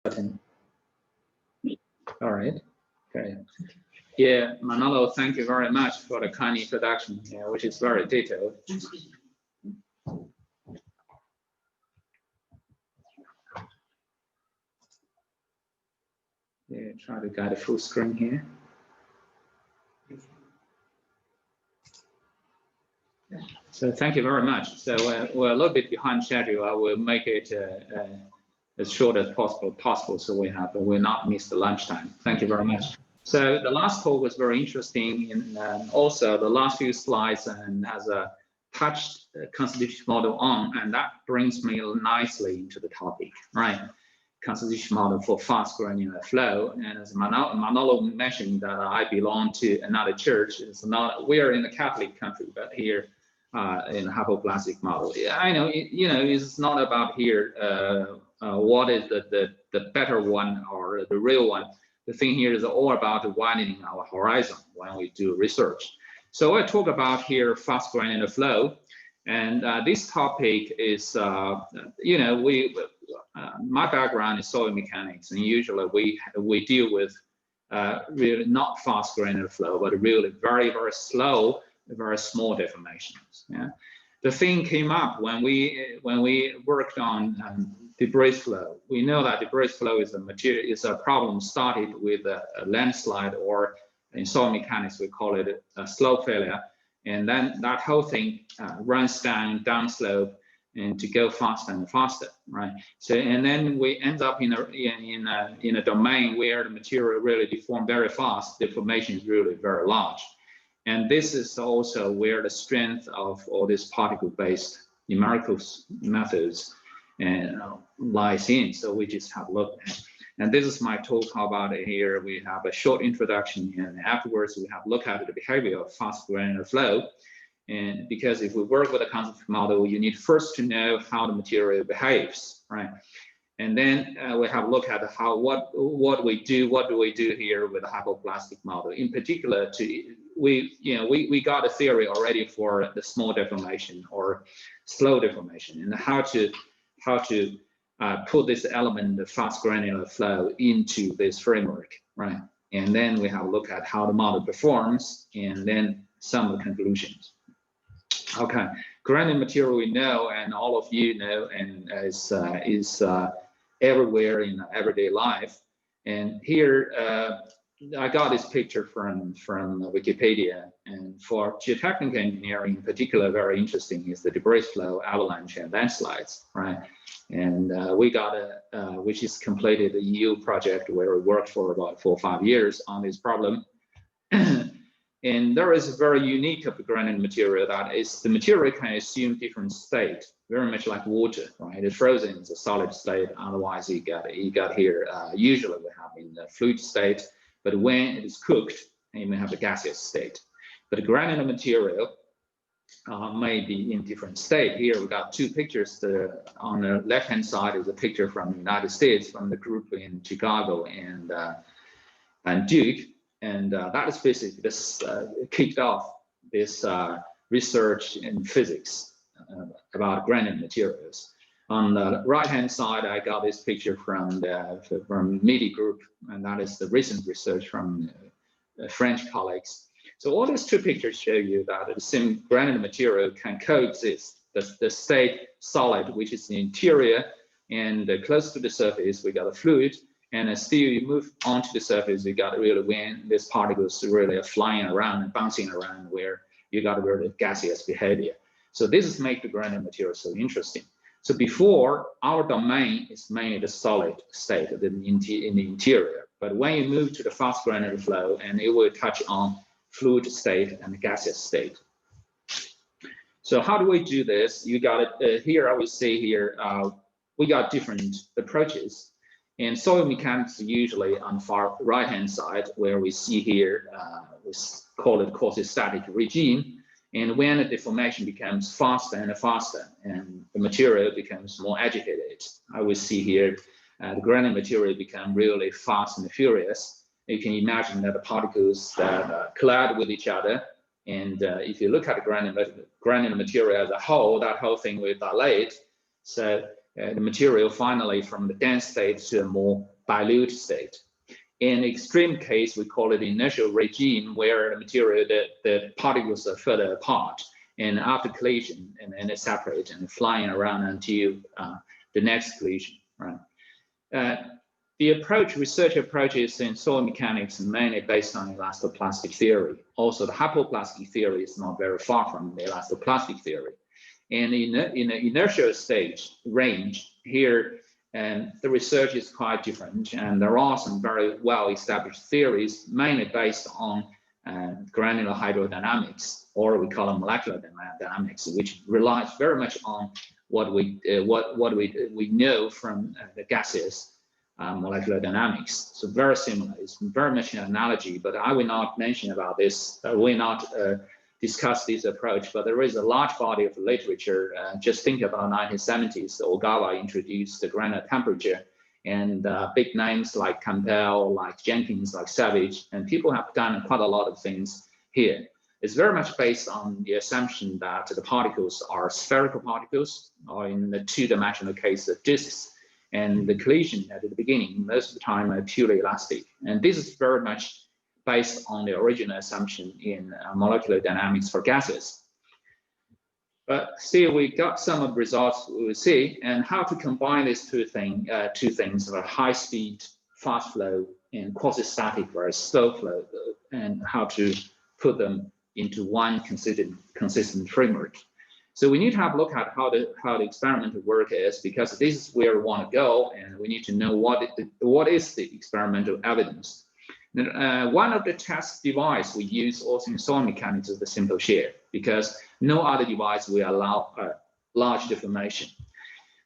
button. All right. Okay. Yeah, Manolo, thank you very much for the kind introduction, which is very detailed. Yeah, try to get a full screen here. So thank you very much. So we're a little bit behind schedule. I will make it as short as possible, so we'll not miss the lunchtime. Thank you very much. So the last talk was very interesting, and also the last few slides and has a touched constitutive model on, and that brings me nicely into the topic, right? Constitutive model for fast granular flow. And as Manolo mentioned, that I belong to another church. It's not, we are in a Catholic country, but here in hypoplastic model, I know, it's not about here what is the better one or the real one. The thing here is all about widening our horizon when we do research. So I talk about here fast granular flow, and this topic is, my background is soil mechanics, and usually we deal with really not fast granular flow, but really very, very slow, very small deformations. Yeah. The thing came up when we worked on debris flow. We know that debris flow is a problem started with a landslide, or in soil mechanics we call it a slope failure, and then that whole thing runs downslope, and to go faster and faster, right? So, and then we end up in a domain where the material really deforms very fast. Deformation is really very large, and this is also where the strength of all these particle-based numerical methods lies in. So we just have a look at, and this is my talk about it here. We have a short introduction, and afterwards we have a look at the behavior of fast granular flow. And because if we work with a constitutive model, you need first to know how the material behaves, right? And then we have a look at what do we do here with a hypoplastic model. In particular, we got a theory already for the small deformation or slow deformation, and how to put this element of fast granular flow into this framework, right? And then we have a look at how the model performs, and then some of the conclusions. Okay, granular material we know, and all of you know, and is everywhere in everyday life. And here I got this picture from Wikipedia. And for geotechnical engineering in particular, very interesting is the debris flow, avalanche, and landslides, right? And we got which is completed a EU project where we worked for about 4 or 5 years on this problem. And there is a very unique of the granular material, that is the material can assume different state, very much like water, right? It's frozen, it's a solid state. Otherwise, you got here, usually we have in the fluid state, but when it is cooked, you may have a gaseous state. But the granular material may be in different state. Here we got 2 pictures. On the left-hand side is a picture from the United States, from the group in Chicago and Duke. And that is basically this kicked off this research in physics about granular materials. On the right-hand side, I got this picture from MIDI group, and that is the recent research from French colleagues. So all these 2 pictures show you that the same granular material can coexist. The state solid, which is the interior, and close to the surface, we got a fluid. And still you move onto the surface, you got really when these particles really are flying around and bouncing around, where you got really gaseous behavior. So this is make the granular material so interesting. So before, our domain is mainly the solid state in the interior. But when you move to the fast granular flow, and it will touch on fluid state and gaseous state. So how do we do this? You got it here. I would say here we got different approaches. And soil mechanics usually on far right-hand side, where we see here, we call it quasi-static regime. And when the deformation becomes faster and faster, and the material becomes more agitated, I will see here the granular material become really fast and furious. You can imagine that the particles that collide with each other. And if you look at the granular material as a whole, that whole thing will dilate. So the material finally from the dense state to a more dilute state. In extreme case, we call it inertial regime, where the material, the particles are further apart, and after collision, and they separate and flying around until the next collision, right? The research approaches in soil mechanics are mainly based on elastoplastic theory. Also, the hypoplastic theory is not very far from the elastoplastic theory. And in the inertial stage range here, the research is quite different, and there are some very well-established theories, mainly based on granular hydrodynamics, or we call it molecular dynamics, which relies very much on what we know from the gaseous molecular dynamics. So very similar. It's very much an analogy, but I will not mention about this. I will not discuss this approach, but there is a large body of literature. Just think about 1970s, Ogawa introduced the granular temperature, and big names like Campbell, like Jenkins, like Savage, and people have done quite a lot of things here. It's very much based on the assumption that the particles are spherical particles, or in the two-dimensional case, the disks, and the collision at the beginning, most of the time, are purely elastic. And this is very much based on the original assumption in molecular dynamics for gases. But still, we got some of the results we will see, and how to combine these two things, high speed, fast flow, and quasi-static versus slow flow, and how to put them into one consistent framework. So we need to have a look at how the experimental work is, because this is where we want to go, and we need to know what is the experimental evidence. One of the test device we use also in soil mechanics is the simple shear, because no other device will allow large deformation.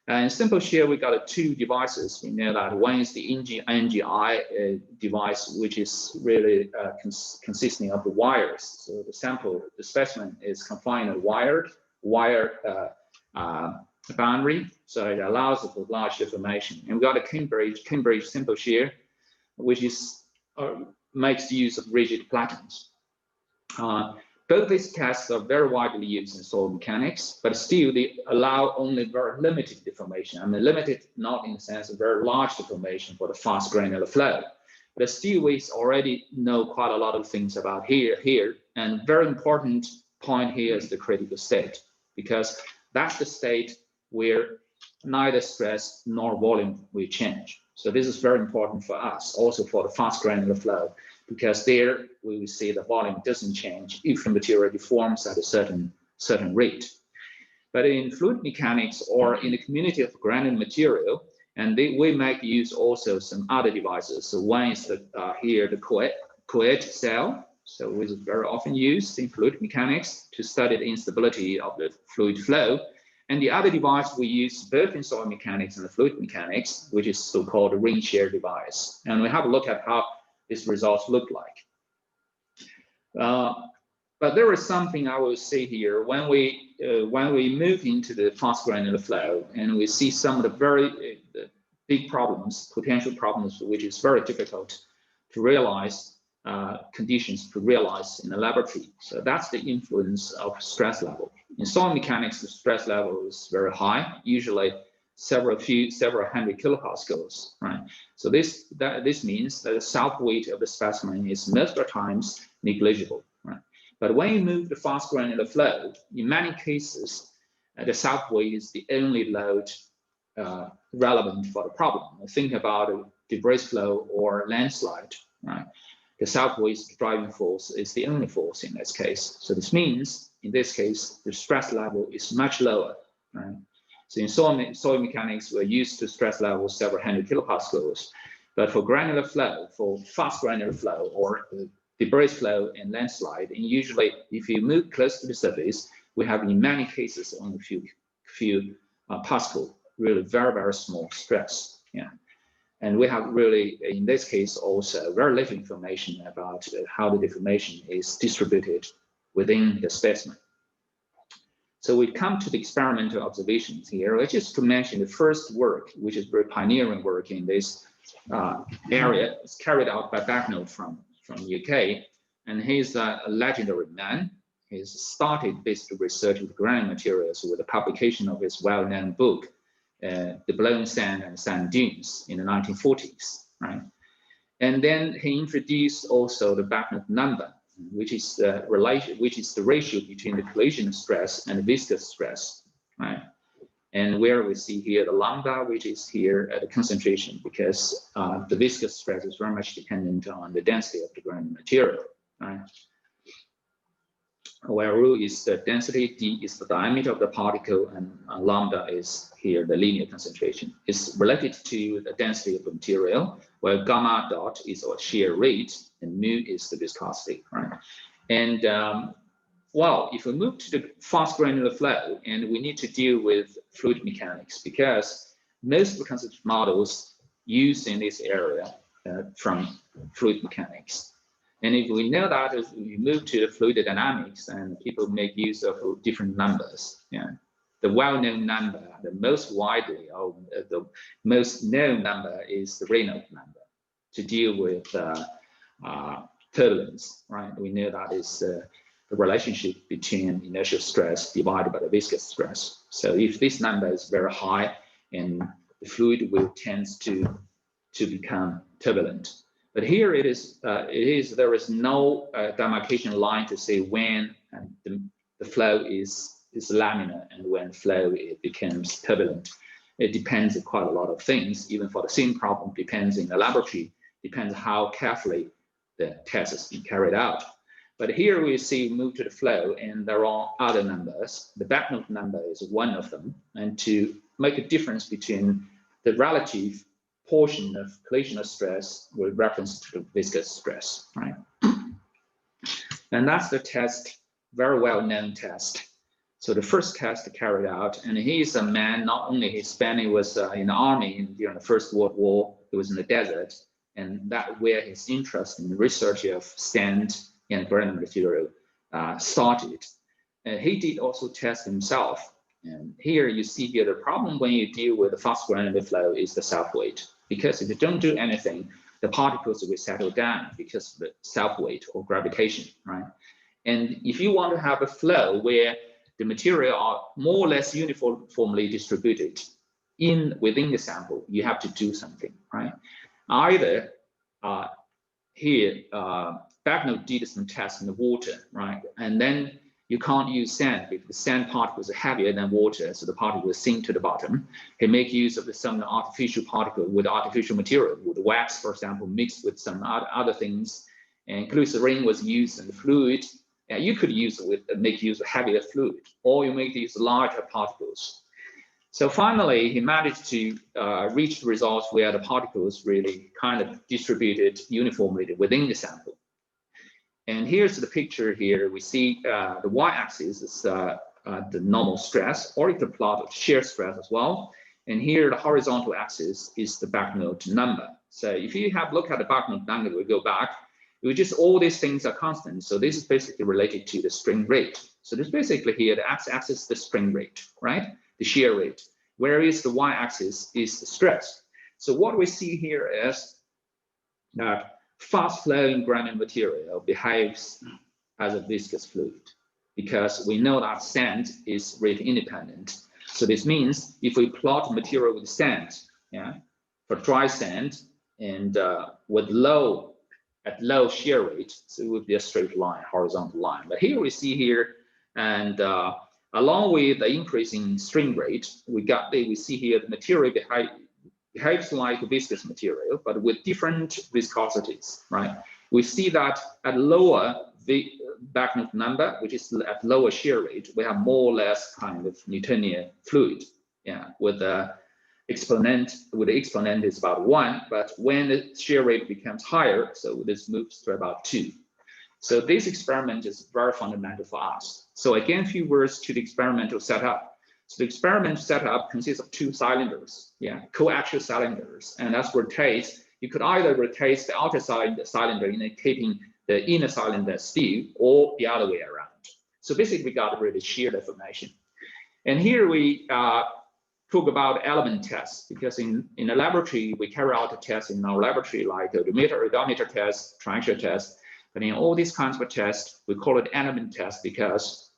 In simple shear, we got two devices. We know that one is the NGI device, which is really consisting of the wires. So the specimen is confined to wire boundary, so it allows for large deformation. And we got a Cambridge simple shear, which is makes use of rigid platens. Both these tests are very widely used in soil mechanics, but still they allow only very limited deformation. I mean, limited not in the sense of very large deformation for the fast granular flow, but still we already know quite a lot of things about here. And very important point here is the critical state, because that's the state where neither stress nor volume will change. So this is very important for us, also for the fast granular flow, because there we will see the volume doesn't change if the material deforms at a certain rate. But in fluid mechanics or in the community of granular material, and we make use also some other devices. So one is here the Couette cell. So which is very often used in fluid mechanics to study the instability of the fluid flow. And the other device we use both in soil mechanics and the fluid mechanics, which is so-called ring shear device. And we have a look at how these results look like. But there is something I will say here when we move into the fast granular flow, and we see some of the very big problems, potential problems, which is very difficult to realize. Conditions to realize in the laboratory. So that's the influence of stress level. In soil mechanics, the stress level is very high, usually several hundred kilopascals, right? So this means that the self weight of the specimen is most of the times negligible, right? But when you move the fast granular flow, in many cases, the self weight is the only load relevant for the problem. Think about a debris flow or landslide, right? The self weight driving force is the only force in this case. So this means, in this case, the stress level is much lower, right? So in soil mechanics, we're used to stress levels several hundred kilopascals. But for granular flow, for fast granular flow or debris flow and landslide, and usually if you move close to the surface, we have in many cases only a few pascal, really very, very small stress. Yeah. And we have really, in this case, also very little information about how the deformation is distributed within the specimen. So we come to the experimental observations here, just to mention the first work, which is very pioneering work in this area. It's carried out by Bagnold from UK, and he's a legendary man. He's started basic research with granular materials with the publication of his well-known book, The Blown Sand and Sand Dunes in the 1940s. right? And then he introduced also the Bagnold number, which is the ratio between the collision stress and the viscous stress, right? And where we see here the lambda, which is here at the concentration, because the viscous stress is very much dependent on the density of the granular material, right? Where rho is the density, d is the diameter of the particle, and lambda is here the linear concentration. It's related to the density of the material, where gamma dot is our shear rate, and mu is the viscosity, right? And well, if we move to the fast granular flow, and we need to deal with fluid mechanics, because most of the concept models used in this area from fluid mechanics. And if we know that, if we move to the fluid dynamics, and people make use of different numbers, yeah. The well-known number, the most widely or the most known number is the Reynolds number to deal with turbulence, right? We know that is the relationship between inertial stress divided by the viscous stress. So if this number is very high, and the fluid will tend to become turbulent. But here there is no demarcation line to say when the flow is laminar and when flow it becomes turbulent. It depends on quite a lot of things. Even for the same problem, depends in the laboratory, depends how carefully the test has been carried out. But here we see move to the flow, and there are other numbers. The Bagnold number is one of them, and to make a difference between the relative portion of collisional stress with reference to the viscous stress, right? And that's the test, very well-known test. So the first test carried out, and he's a man, not only Hispanic, was in the army during the First World War. He was in the desert, and that where his interest in the research of sand and granular material started. He did also test himself. And here you see here the problem when you deal with the fast granular flow is the self-weight. Because if you don't do anything, the particles will settle down because of the self-weight or gravitation, right? And if you want to have a flow where the material are more or less uniformly distributed within the sample, you have to do something, right? Either here, Bagnold did some tests in the water, right? And then you can't use sand because the sand particles are heavier than water, so the particle will sink to the bottom. He make use of some artificial particle with artificial material, with wax, for example, mixed with some other things. And glycerin was used in the fluid. You could make use of heavier fluid, or you make these larger particles. So finally, he managed to reach the results where the particles really kind of distributed uniformly within the sample. And here's the picture here. We see the y-axis is the normal stress, or you can plot shear stress as well. And here the horizontal axis is the Bagnold number. So if you have a look at the Bagnold number, we go back, we just all these things are constant. So this is basically related to the spring rate. So this basically here, the x-axis is the spring rate, right? The shear rate, whereas the y-axis is the stress. So what we see here is that fast flowing granular material behaves as a viscous fluid, because we know that sand is rate independent. So this means if we plot material with sand, yeah, for dry sand and with low shear rate, so it would be a straight line, horizontal line. But here we see here, and along with the increasing strain rate, we see here the material behaves like a viscous material, but with different viscosities, right? We see that at lower Bagnold number, which is at lower shear rate, we have more or less kind of Newtonian fluid, yeah, with the exponent is about 1, but when the shear rate becomes higher, so this moves to about 2. So this experiment is very fundamental for us. So again, a few words to the experimental setup. So the experimental setup consists of 2 cylinders, yeah, coaxial cylinders, and that's rotate. You could either rotate the outer cylinder in keeping the inner cylinder still, or the other way around. So basically, we got rid of shear deformation. And here we talk about element tests, because in the laboratory, we carry out a test in our laboratory, like the odometer test, triaxial test. But in all these kinds of tests, we call it element test because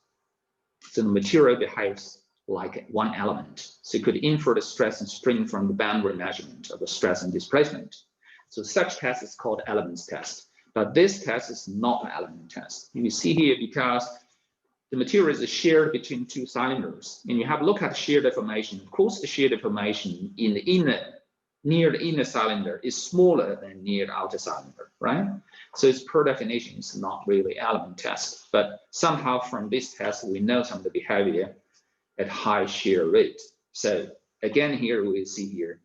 the material behaves like one element. So you could infer the stress and strain from the boundary measurement of the stress and displacement. So such test is called elements test. But this test is not an element test. You see here because the material is shared between two cylinders, and you have a look at shear deformation. Of course, the shear deformation in the near the inner cylinder is smaller than near the outer cylinder, right? So it's per definition, it's not really element test. But somehow from this test, we know some of the behavior at high shear rate. So again, here we see here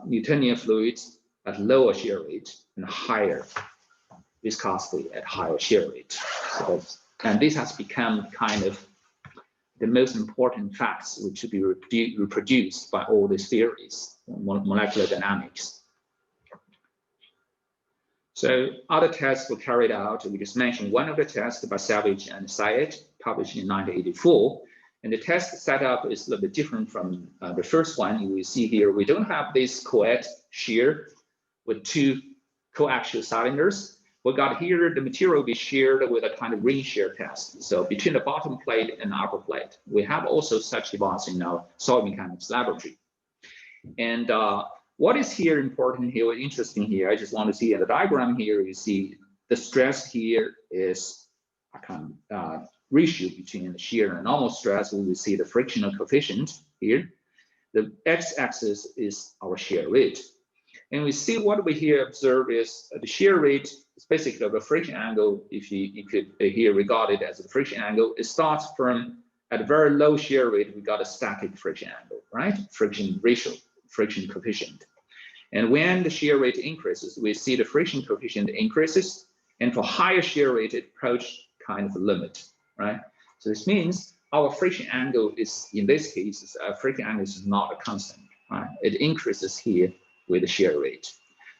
Newtonian fluids at lower shear rate and higher viscosity at higher shear rate. So and this has become kind of the most important facts which should be reproduced by all these theories, molecular dynamics. So other tests were carried out. We just mentioned one of the tests by Savage and Syed, published in 1984. And the test setup is a little bit different from the first one. You will see here, we don't have this co-ed shear with two coaxial cylinders. We got here, the material will be sheared with a kind of ring shear test. So between the bottom plate and the upper plate, we have also such device in our solid mechanics laboratory. And what is here important here, interesting here, I just want to see in the diagram here, you see the stress here is a kind of ratio between the shear and normal stress. We will see the frictional coefficient here. The x-axis is our shear rate. And we see what we here observe is the shear rate is basically the friction angle. If you could here regard it as a friction angle, it starts from at a very low shear rate, we got a static friction angle, right? Friction ratio, friction coefficient. And when the shear rate increases, we see the friction coefficient increases. And for higher shear rate, it approaches kind of a limit, right? So this means our friction angle is, in this case, friction angle is not a constant, right? It increases here with the shear rate.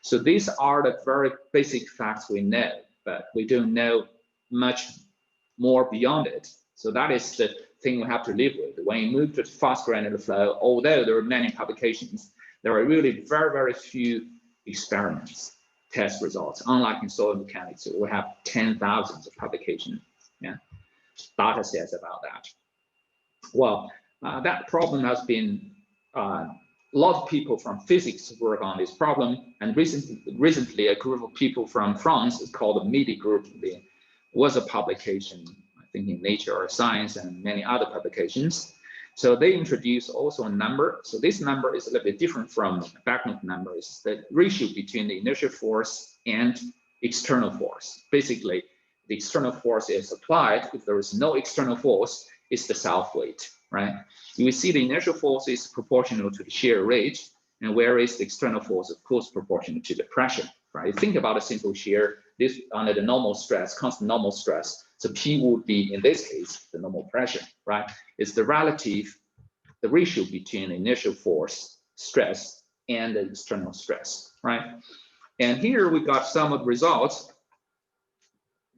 So these are the very basic facts we know, but we don't know much more beyond it. So that is the thing we have to live with. When you move to fast granular flow, although there are many publications, there are really very, very few experiments, test results. Unlike in solid mechanics, we have 10,000 of publications, yeah, data sets about that. Well, that problem has been a lot of people from physics work on this problem, and recently a group of people from France, it's called the MIDI group, there was a publication, I think in Nature or Science and many other publications. So they introduced also a number. So this number is a little bit different from Bagnold number. It's the ratio between the inertial force and external force. Basically, the external force is applied. If there is no external force, it's the self-weight, right? You will see the inertial force is proportional to the shear rate, and whereas the external force, of course, proportional to the pressure, right? Think about a simple shear, this under the normal stress, constant normal stress. So P would be, in this case, the normal pressure, right? It's the ratio between the inertial force, stress, and the external stress, right? And here we got some of the results.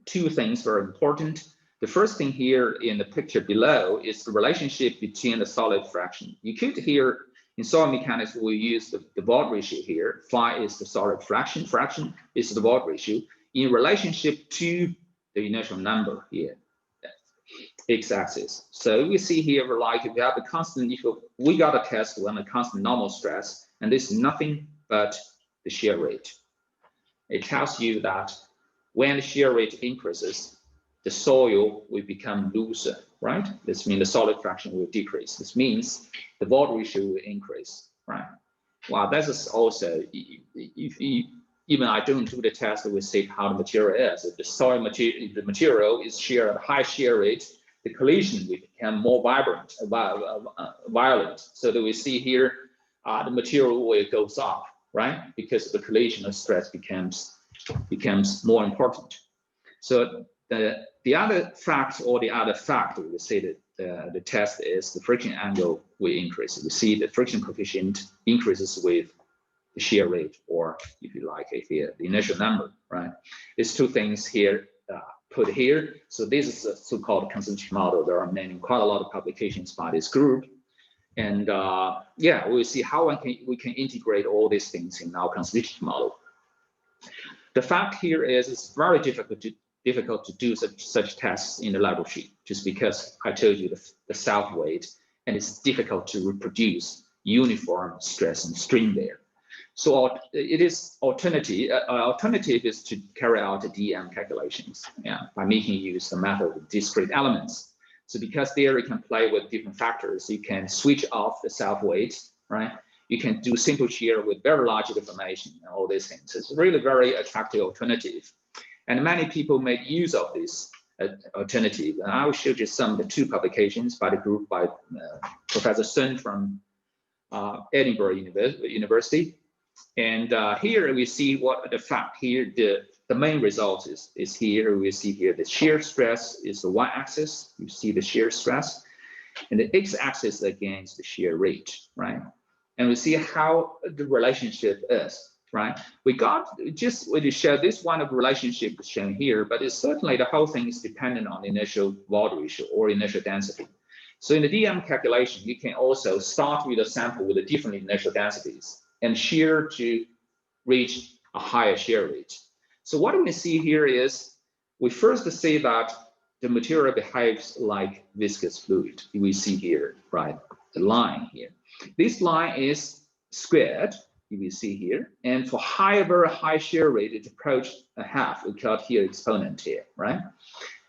Two things are important. The first thing here in the picture below is the relationship between the solid fraction. You could here, in solid mechanics, we use the Voigt ratio here. Phi is the solid fraction, fraction is the Voigt ratio in relationship to the inertial number here, x-axis. So we see here, like if you have a constant, if we got a test when a constant normal stress, and this is nothing but the shear rate. It tells you that when the shear rate increases, the soil will become looser, right? This means the solid fraction will decrease. This means the Voigt ratio will increase, right? Well, that is also, even I don't do the test, we see how the material is. If the soil material, if the material is shear at a high shear rate, the collision will become more violent. So that we see here, the material will goes up, right? Because the collisional stress becomes more important. So the other fact, or the other fact, we say that the test is the friction angle will increase. We see the friction coefficient increases with the shear rate, or if you like it here, the inertial number, right? There's two things here put here. So this is a so-called concentric model. There are quite a lot of publications by this group. And yeah, we'll see how we can integrate all these things in our concentric model. The fact here is it's very difficult to do such tests in the laboratory, just because I told you the self weight, and it's difficult to reproduce uniform stress and strain there. So it is alternative. Alternative is to carry out the DM calculations, by making use of the method of discrete elements. So because there you can play with different factors, you can switch off the self-weight, right? You can do simple shear with very large deformation and all these things. It's really very attractive alternative. And many people make use of this alternative. And I will show you some of the two publications by the group by Professor Sun from Edinburgh University. And here we see what the fact here, the main result is here. We see here the shear stress is the y-axis. You see the shear stress. And the x-axis again is the shear rate, right? And we see how the relationship is, right? We show this one of relationship is shown here, but it's certainly the whole thing is dependent on the initial Wald ratio or initial density. So in the DM calculation, you can also start with a sample with the different initial densities and shear to reach a higher shear rate. So what we see here is we first see that the material behaves like viscous fluid. We see here, right, the line here. This line is squared, you will see here, and for very high shear rate, it approached a half. We got here exponent here, right?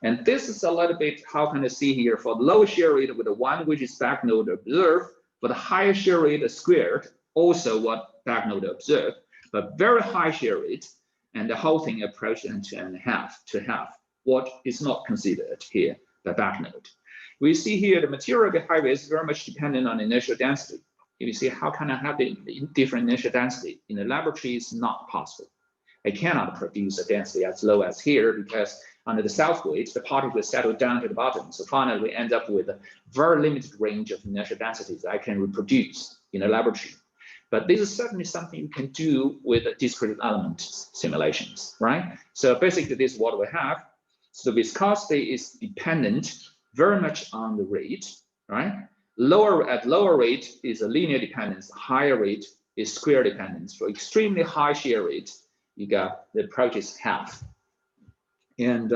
And this is a little bit, how can I see here, for the low shear rate with the one which is Bagnold observed, for the higher shear rate squared, also what Bagnold observed, but very high shear rate, and the whole thing approached into a half to half, what is not considered here by Bagnold. We see here the material behavior is very much dependent on initial density. You see, how can I have the different initial density? In the laboratory, it's not possible. I cannot produce a density as low as here because under the self-weight, the particles settle down to the bottom. So finally, we end up with a very limited range of initial densities I can reproduce in a laboratory. But this is certainly something you can do with discrete element simulations, right? So basically, this is what we have. So the viscosity is dependent very much on the rate, right? At lower rate is a linear dependence, higher rate is square dependence. For extremely high shear rate, you got the approach is half. And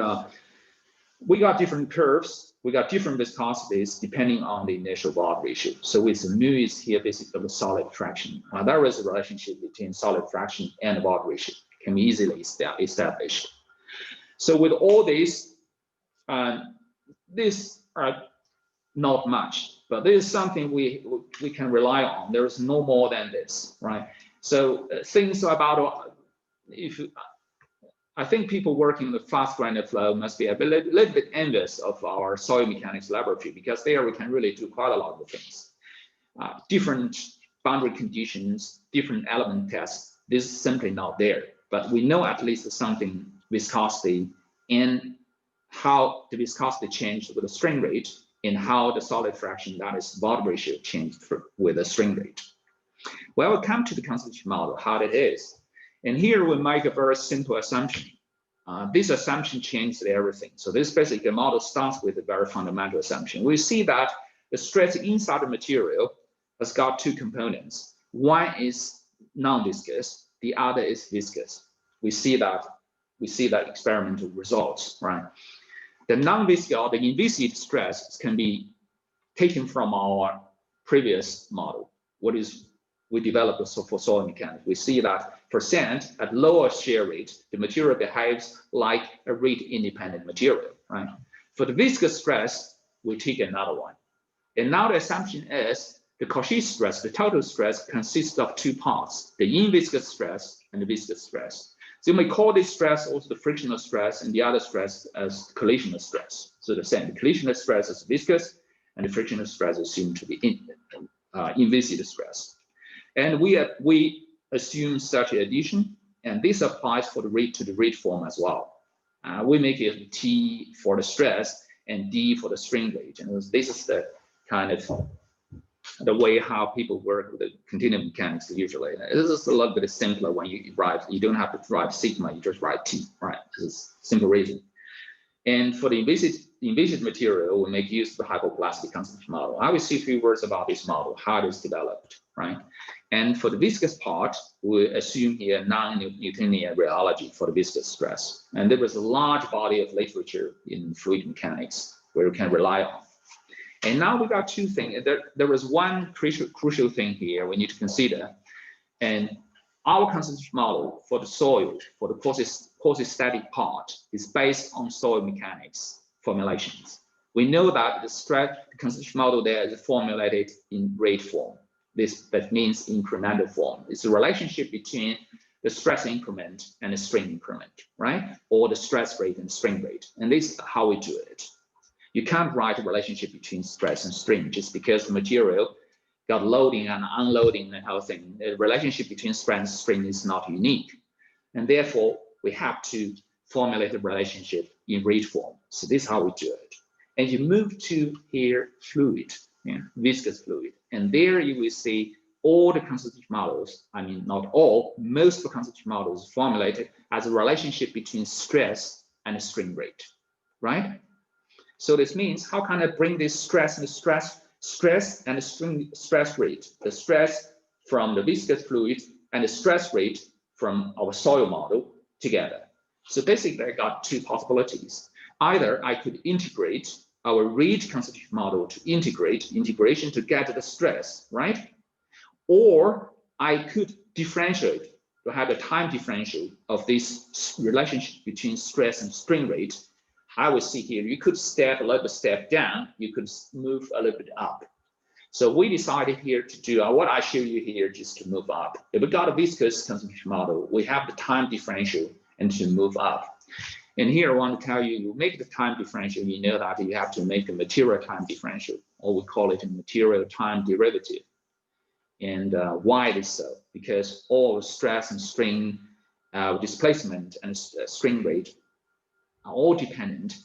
we got different curves, we got different viscosities depending on the initial Wald ratio. So with the mu is here basically the solid fraction. There is a relationship between solid fraction and Wald ratio, can be easily established. So with all these, these are not much, but this is something we can rely on. There is no more than this, right? So things about, I think people working with fast granular flow must be a little bit envious of our soil mechanics laboratory, because there we can really do quite a lot of things. Different boundary conditions, different element tests, this is simply not there. But we know at least something viscosity and how the viscosity changed with the strain rate and how the solid fraction, that is Wald ratio, changed with the strain rate. Well, we'll come to the constitutive model, how it is. And here we make a very simple assumption. This assumption changes everything. So this basically model starts with a very fundamental assumption. We see that the stress inside the material has got two components. One is non-viscous, the other is viscous. We see that experimental results, right? The non-viscous or the inviscid stress can be taken from our previous model. We developed for soil mechanics. We see that percent at lower shear rate, the material behaves like a rate-independent material, right? For the viscous stress, we take another one. And now the assumption is the Cauchy stress, the total stress, consists of two parts, the inviscous stress and the viscous stress. So you may call this stress also the frictional stress and the other stress as collisional stress. So the same, the collisional stress is viscous and the frictional stress is assumed to be inviscid stress. And we assume such addition, and this applies for the rate to the rate form as well. We make it T for the stress and D for the strain rate. And this is the kind of the way how people work with the continuum mechanics usually. This is a little bit simpler when you write. You don't have to write sigma, you just write T, right? This is simple reason. And for the inviscid material, we make use of the hypoplastic constitutive model. I will say a few words about this model, how it is developed, right? And for the viscous part, we assume here non-Newtonian rheology for the viscous stress. And there was a large body of literature in fluid mechanics where we can rely on. And now we got two things. There was one crucial thing here we need to consider. And Our constitutive model for the soil, for the quasi-static part, is based on soil mechanics formulations. We know that the constitutive model there is formulated in rate form. That means incremental form. It's a relationship between the stress increment and the strain increment, right? Or the stress rate and strain rate. And this is how we do it. You can't write a relationship between stress and strain just because the material got loading and unloading and whole thing. The relationship between stress and strain is not unique. And therefore, we have to formulate the relationship in rate form. So this is how we do it. And you move to here, fluid, viscous fluid. And there you will see all the constitutive models, I mean, not all, most of the constitutive models formulated as a relationship between stress and strain rate, right? So this means, how can I bring this stress and the stress rate, the stress from the viscous fluid and the stress rate from our soil model together? So basically, I got two possibilities. Either I could integrate our rate constitutive model to integration to get the stress, right? Or I could differentiate to have a time differential of this relationship between stress and strain rate. I will see here, you could step a little step down, you could move a little bit up. So we decided here to do what I show you here just to move up. If we got a viscous constitutive model, we have the time differential and to move up. And here I want to tell you, you make the time differential, you know that you have to make a material time differential, or we call it a material time derivative. And why it is so? Because all stress and strain, displacement and strain rate are all dependent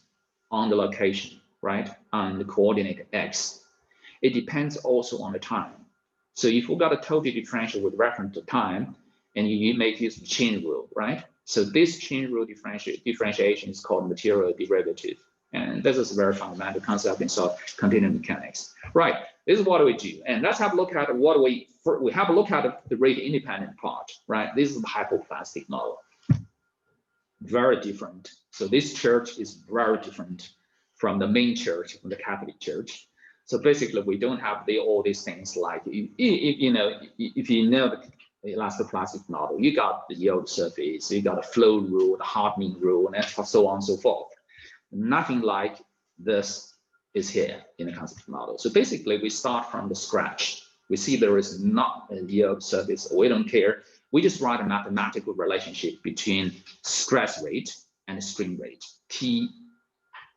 on the location, right? On the coordinate x. It depends also on the time. So if we got a total differential with reference to time, and you make use of chain rule, right? So this chain rule differentiation is called material derivative. And this is a very fundamental concept in continuum mechanics. Right, this is what we do. And let's have a look at what we have a look at the rate independent part, right? This is the hypoplastic model. Very different. So this church is very different from the main church, from the Catholic Church. So basically, we don't have all these things like, if you know the elastoplastic model, you got the yield surface, you got a flow rule, the hardening rule, and so on and so forth. Nothing like this is here in the constitutive model. So basically, we start from the scratch. We see there is not a yield surface. We don't care. We just write a mathematical relationship between stress rate and strain rate. T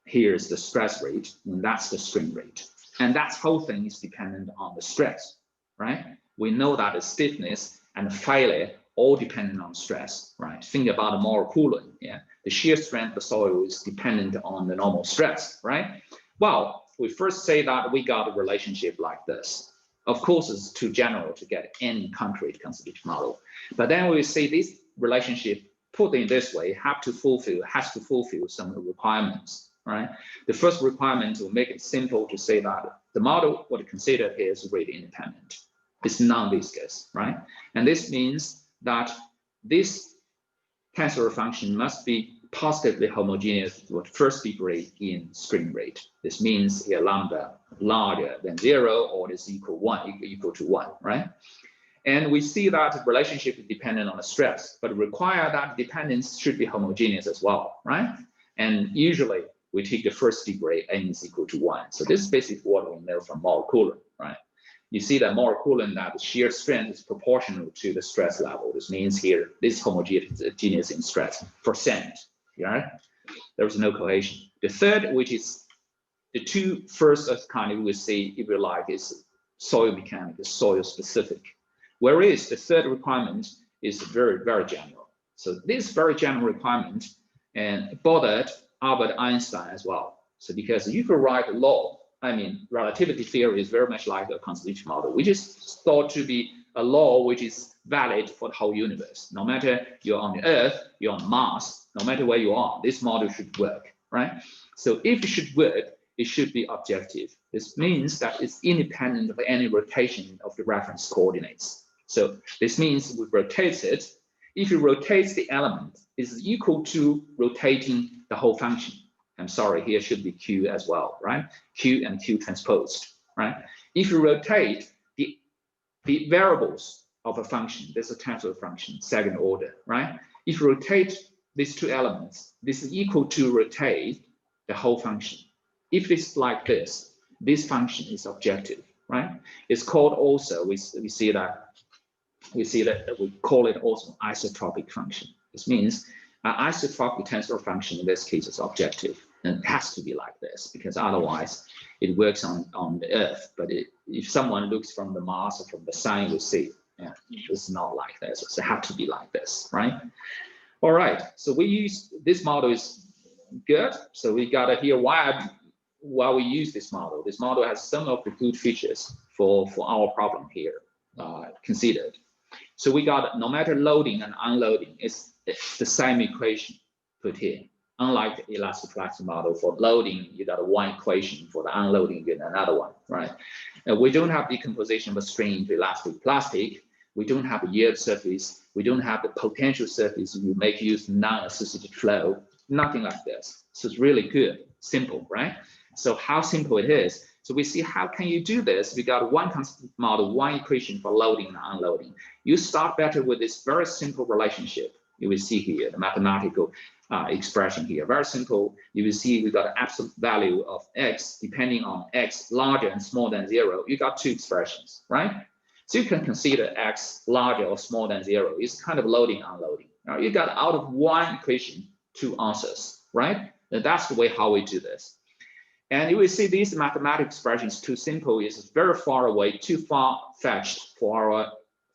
here is the stress rate, and that's the strain rate. And that whole thing is dependent on the stress, right? We know that the stiffness and failure all dependent on stress, right? Think about the molar cooling, yeah? The shear strength of the soil is dependent on the normal stress, right? Well, we first say that we got a relationship like this. Of course, it's too general to get any concrete constitutive model. But then we say this relationship put in this way has to fulfill some requirements, right? The first requirement will make it simple to say that the model, what it considered is rate independent. It's non-viscous, right? And this means that this tensor function must be positively homogeneous with first degree in strain rate. This means here lambda larger than 0 or is equal to 1, right? And we see that the relationship is dependent on the stress, but require that dependence should be homogeneous as well, right? And usually we take the first degree, n is equal to 1. So this is basically what we know from molar cooling, right? You see that molar cooling, that the shear strength is proportional to the stress level. This means here, this is homogeneous in stress %, right? There is no cohesion. The third, which is the two first kind we see, if you like, is soil mechanics, soil specific. Whereas the third requirement is very, very general. So this very general requirement and bothered Albert Einstein as well. So because you could write a law, I mean, relativity theory is very much like a constitutive model, which is thought to be a law which is valid for the whole universe. No matter you're on the Earth, you're on Mars, no matter where you are, this model should work, right? So if it should work, it should be objective. This means that it's independent of any rotation of the reference coordinates. So this means we rotate it. If you rotate the element, it's equal to rotating the whole function. I'm sorry, here should be Q as well, right? Q and Q transposed, right? If you rotate the variables of a function. This is a tensor function, second order, right? If you rotate these two elements, this is equal to rotate the whole function. If it's like this function is objective, right? It's called also, we see that we call it also isotropic function. This means an isotropic tensor function in this case is objective, and it has to be like this because otherwise it works on the Earth. But if someone looks from the Mars or from the Sun, you see, yeah, it's not like this. So it have to be like this, right? All right. So we use this model is good. So we got to hear why we use this model. This model has some of the good features for our problem here considered. So we got no matter loading and unloading, it's the same equation put here. Unlike the elastoplastic model, for loading, you got one equation. For the unloading, you get another one, right? We don't have decomposition of a string into elastic plastic. We don't have a yield surface. We don't have the potential surface. You make use non-associated flow. Nothing like this. So it's really good, simple, right? So how simple it is. So we see how can you do this? We got one constant model, one equation for loading and unloading. You start better with this very simple relationship. You will see here the mathematical expression here. Very simple. You will see we got an absolute value of x depending on x larger and smaller than 0. You got two expressions, right? So you can consider x larger or smaller than 0. It's kind of loading, unloading. Now you got out of one equation two answers, right? And that's the way how we do this. And you will see these mathematical expressions too simple is very far away, too far fetched for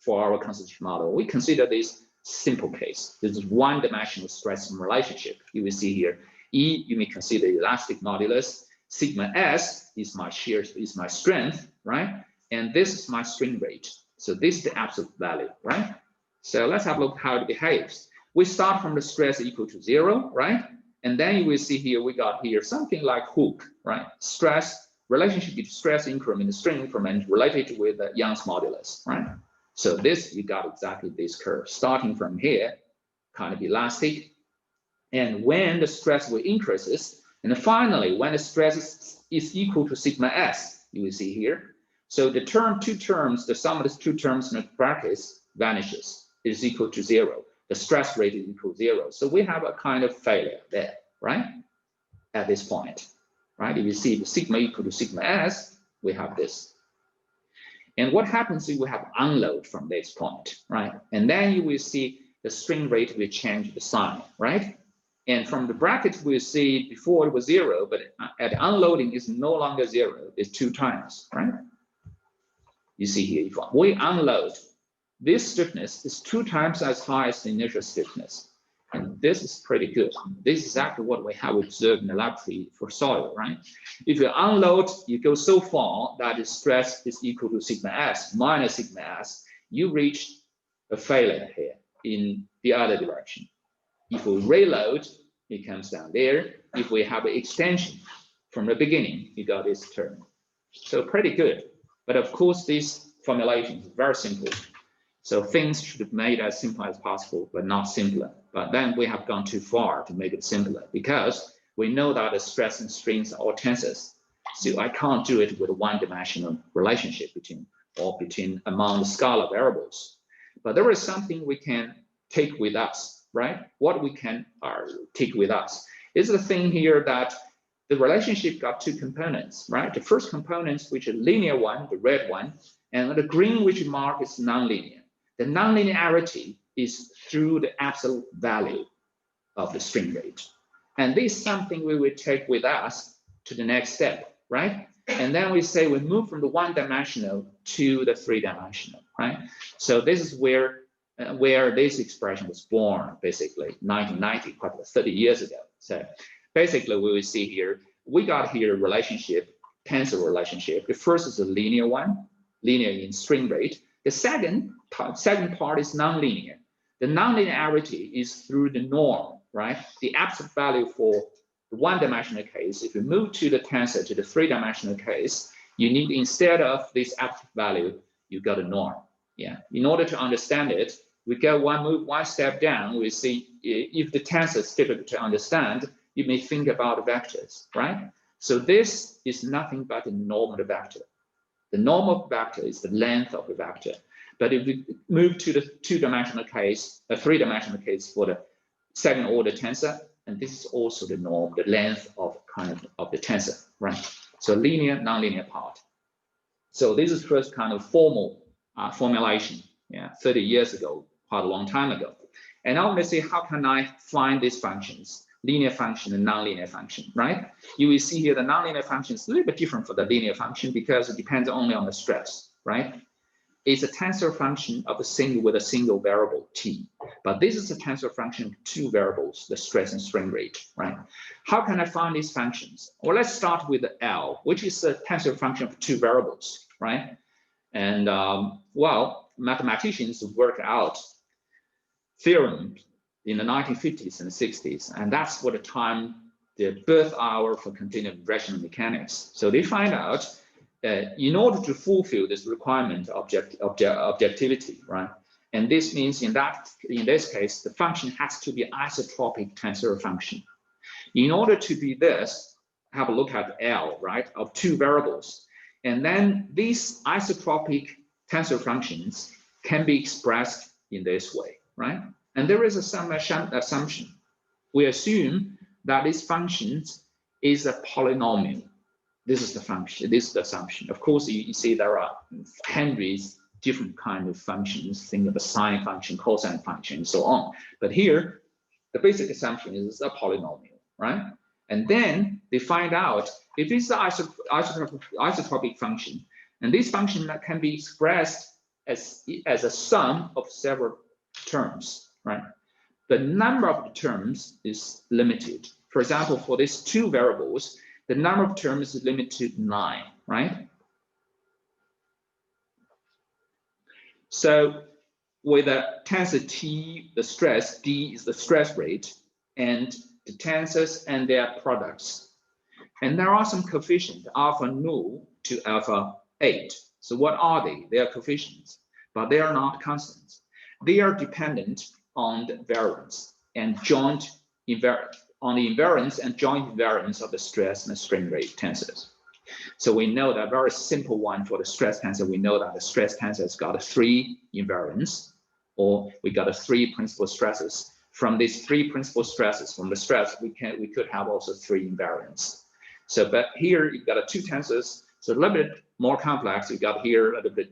our constitutive model. We consider this simple case. This is one-dimensional stress relationship. You will see here, E, you may consider elastic modulus. Sigma S is my shear, is my strength, right? And this is my strain rate. So this is the absolute value, right? So let's have a look how it behaves. We start from the stress equal to 0, right? And then you will see here, we got here something like hook, right? Stress, relationship between stress increment and strain increment related with the Young's modulus, right? So this, you got exactly this curve, starting from here, kind of elastic. And when the stress will increases, and finally, when the stress is equal to sigma S, you will see here. So the two terms, the sum of the two terms in the brackets vanishes, it is equal to 0. The stress rate is equal to 0. So we have a kind of failure there, right? At this point, right? If you see the sigma equal to sigma S, we have this. And what happens if we have unload from this point, right? And then you will see the strain rate will change the sign, right? And from the bracket, we'll see before it was 0, but at unloading is no longer 0, it's 2 times, right? You see here, if we unload, this stiffness is 2 times as high as the initial stiffness. And this is pretty good. This is exactly what we have observed in the laboratory for soil, right? If you unload, you go so far that the stress is equal to sigma S minus sigma S, you reach a failure here in the other direction. If we reload, it comes down there. If we have an extension from the beginning, you got this term. So pretty good. But of course, this formulation is very simple. So things should be made as simple as possible, but not simpler. But then we have gone too far to make it simpler because we know that the stress and strains are all tensors. So I can't do it with a one-dimensional relationship between among the scalar variables. But there is something we can take with us, right? What we can take with us is the thing here that the relationship got 2 components, right? The first component, which is linear one, the red one, and the green, which mark is nonlinear. The nonlinearity is through the absolute value of the strain rate. And this is something we will take with us to the next step, right? And then we say we move from the one-dimensional to the 3-dimensional, right? So this is where this expression was born, basically, 1990, quite 30 years ago. So basically, we will see here, we got here a relationship, tensor relationship. The first is a linear one, linear in strain rate. The second part is nonlinear. The nonlinearity is through the norm, right? The absolute value for the one-dimensional case, if you move to the tensor to the 3-dimensional case, you need, instead of this absolute value, you got a norm. Yeah. In order to understand it, we go one step down. We see if the tensor is difficult to understand, you may think about vectors, right? So this is nothing but a normal vector. The norm of vector is the length of the vector. But if we move to the two-dimensional case, a three-dimensional case for the second order tensor, and this is also the norm, the length of of the tensor, right? So linear, nonlinear part. So this is first kind of formal formulation, 30 years ago, quite a long time ago. And now let's see how can I find these functions, linear function and nonlinear function, right? You will see here the nonlinear function is a little bit different from the linear function because it depends only on the stress, right? It's a tensor function of with a single variable t, but this is a tensor function of two variables, the stress and strain rate, right? How can I find these functions? Well, let's start with the L, which is a tensor function of two variables, right? And well, mathematicians work out theorem in the 1950s and 60s, and that's what the birth hour for continuous rational mechanics. So they find out in order to fulfill this requirement of objectivity, right? And this means in this case, the function has to be isotropic tensor function. In order to be this, have a look at L, right, of two variables. And then these isotropic tensor functions can be expressed in this way, right? And there is some assumption. We assume that this function is a polynomial. This is the function, this is the assumption. Of course, you see there are hundreds different kind of functions, think of a sine function, cosine function, and so on. But here, the basic assumption is it's a polynomial, right? And then they find out if it's an isotropic function, and this function that can be expressed as a sum of several terms, right? The number of the terms is limited. For example, for these two variables, the number of terms is limited to 9, right? So with a tensor T, the stress, D is the stress rate, and the tensors and their products. And there are some coefficients, alpha null to alpha 8. So what are they? They are coefficients, but they are not constants. They are dependent on the variance and joint invariance, on the invariance and joint invariance of the stress and the strain rate tensors. So we know that very simple one for the stress tensor, we know that the stress tensor has got a 3 invariance, or we got a 3 principal stresses. From these 3 principal stresses, from the stress, we could have also 3 invariance. So, but here you've got a 2 tensors, so a little bit more complex. You got here a little bit,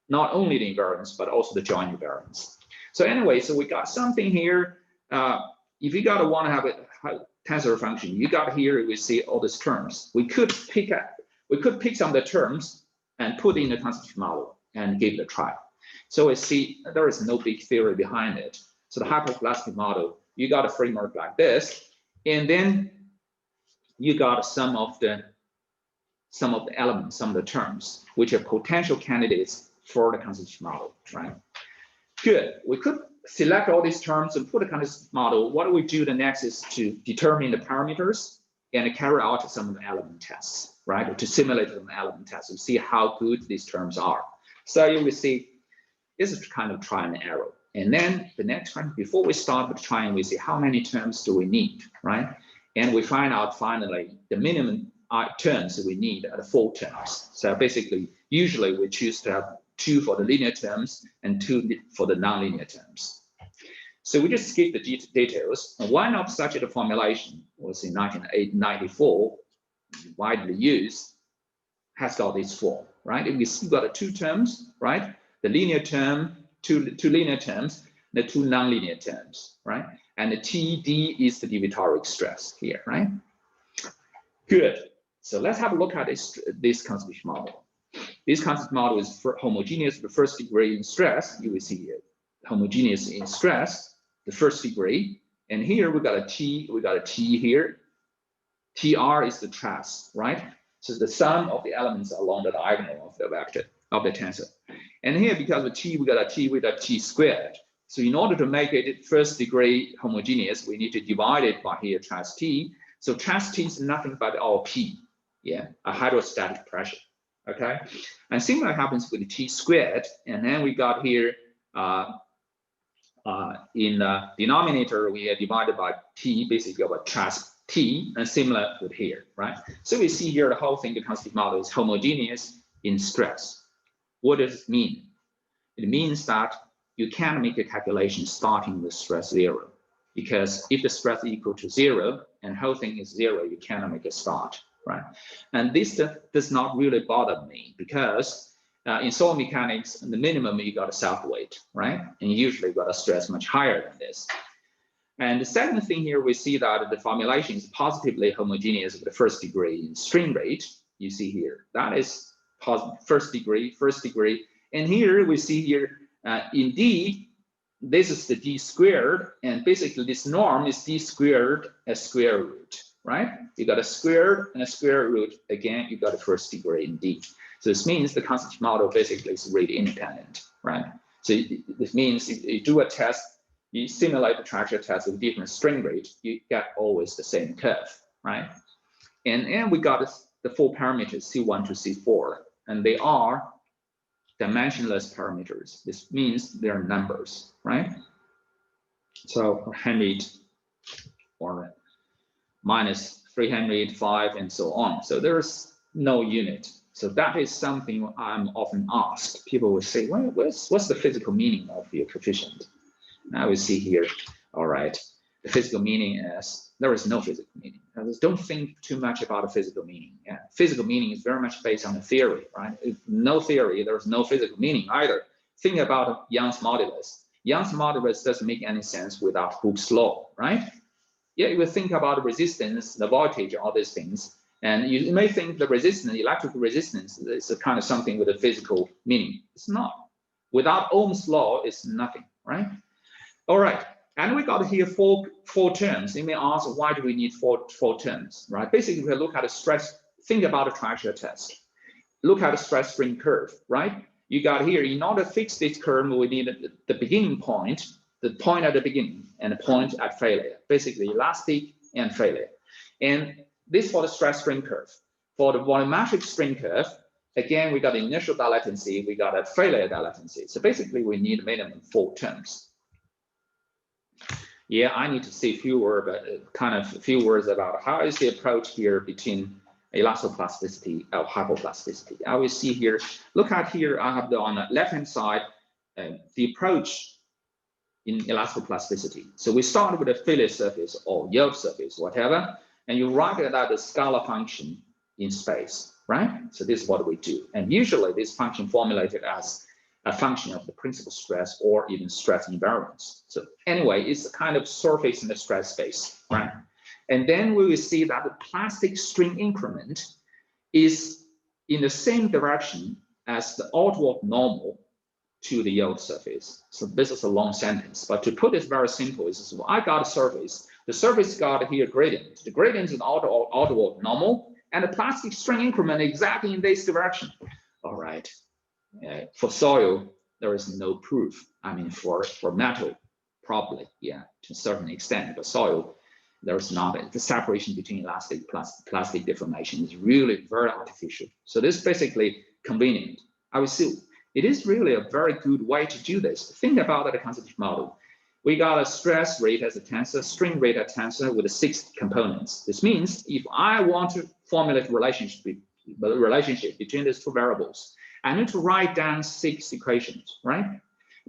not only the invariance, but also the joint invariance. So anyway, so we got something here. If you want to have a tensor function, you got here, we see all these terms. We could pick some of the terms and put in the constitutive model and give it a try. So we see there is no big theory behind it. So the hypoplastic model, you got a framework like this, and then you got some of the elements, some of the terms, which are potential candidates for the constitutive model, right? Good. We could select all these terms and put a constitutive model. What we do the next is to determine the parameters and carry out some of the element tests, right? To simulate some element tests and see how good these terms are. So you will see this is kind of try and error. And then the next one, before we start with trying, we see how many terms do we need, right? And we find out finally the minimum terms that we need are the 4 terms. So basically, usually we choose to have 2 for the linear terms and 2 for the nonlinear terms. So we just skip the details. One of such a formulation was in 1994, widely used, has got this form, right? We see got the 2 terms, right? The linear term, two linear terms, the 2 nonlinear terms, right? And the TD is the deviatoric stress here, right? Good. So let's have a look at this constitutive model. This constitutive model is homogeneous to the first degree in stress. You will see here, homogeneous in stress, the first degree. And here we got a T here. TR is the trace, right? So the sum of the elements along the diagonal of the vector of the tensor. And here, because of T, we got a T squared. So in order to make it first degree homogeneous, we need to divide it by here trace T. So trace T is nothing but our P, a hydrostatic pressure. Okay, and similar happens with the T squared, and then we got here in the denominator we are divided by T, basically about trace T, and similar with here, right? So we see here the whole thing, the constitutive model is homogeneous in stress. What does it mean? It means that you can make a calculation starting with stress 0, because if the stress is equal to 0 and whole thing is 0, you cannot make a start, right? And this does not really bother me, because in solid mechanics, the minimum you got a self weight, right? And usually you got a stress much higher than this. And the second thing here, we see that the formulation is positively homogeneous with the first degree in strain rate. You see here, that is first degree. And here we see here, in D, this is the D squared, and basically this norm is D squared as square root, right? You got a squared and a square root. Again, you got a first degree in D. So this means the constitutive model basically is rate independent, right? So this means if you do a test, you simulate the traction test with different strain rate, you get always the same curve, right? And we got the 4 parameters, C1 to C4, and they are dimensionless parameters. This means they're numbers, right? So 100 or minus 305 and so on. So there's no unit. So that is something I'm often asked. People will say, well, what's the physical meaning of your coefficient? Now we see here, all right, the physical meaning is, there is no physical meaning. Now, don't think too much about the physical meaning. Yeah. Physical meaning is very much based on the theory, right? If no theory, there's no physical meaning either. Think about Young's modulus. Young's modulus doesn't make any sense without Hooke's law, right? Yeah, you would think about resistance, the voltage, all these things, and you may think the resistance, electrical resistance, is a kind of something with a physical meaning. It's not. Without Ohm's law, it's nothing, right? All right, and we got here four terms. You may ask, why do we need four terms, right? Basically, we look at the stress, think about a traction test. Look at the stress strain curve, right? You got here, in order to fix this curve, we need the beginning point, the point at the beginning, and the point at failure, basically elastic and failure. And this for the stress strain curve. For the volumetric strain curve, again, we got the initial dilatancy, we got a failure dilatancy. So basically, we need minimum 4 terms. Yeah, I need to say a few words, but kind of a few words about how is the approach here between elastoplasticity and hypoplasticity. I will see here, look at here, I have on the left-hand side, the approach in elastoplasticity. So we start with a Philly surface or yield surface, whatever, and you write it as a scalar function in space, right? So this is what we do. And usually this function formulated as a function of the principal stress or even stress invariance. So anyway, it's a kind of surface in the stress space, right? And then we will see that the plastic strain increment is in the same direction as the outward normal to the yield surface. So this is a long sentence, but to put it very simple, is I got a surface. The surface got here gradient. The gradient is outward normal, and the plastic strain increment exactly in this direction. All right. For soil, there is no proof. I mean, for metal, probably, yeah, to a certain extent. But soil, there is not. The separation between elastic plastic deformation is really very artificial. So this is basically convenient. I would say it is really a very good way to do this. Think about the constitutive model. We got a stress rate as a tensor, strain rate as a tensor with 6 components. This means if I want to formulate a relationship between these 2 variables, I need to write down 6 equations, right?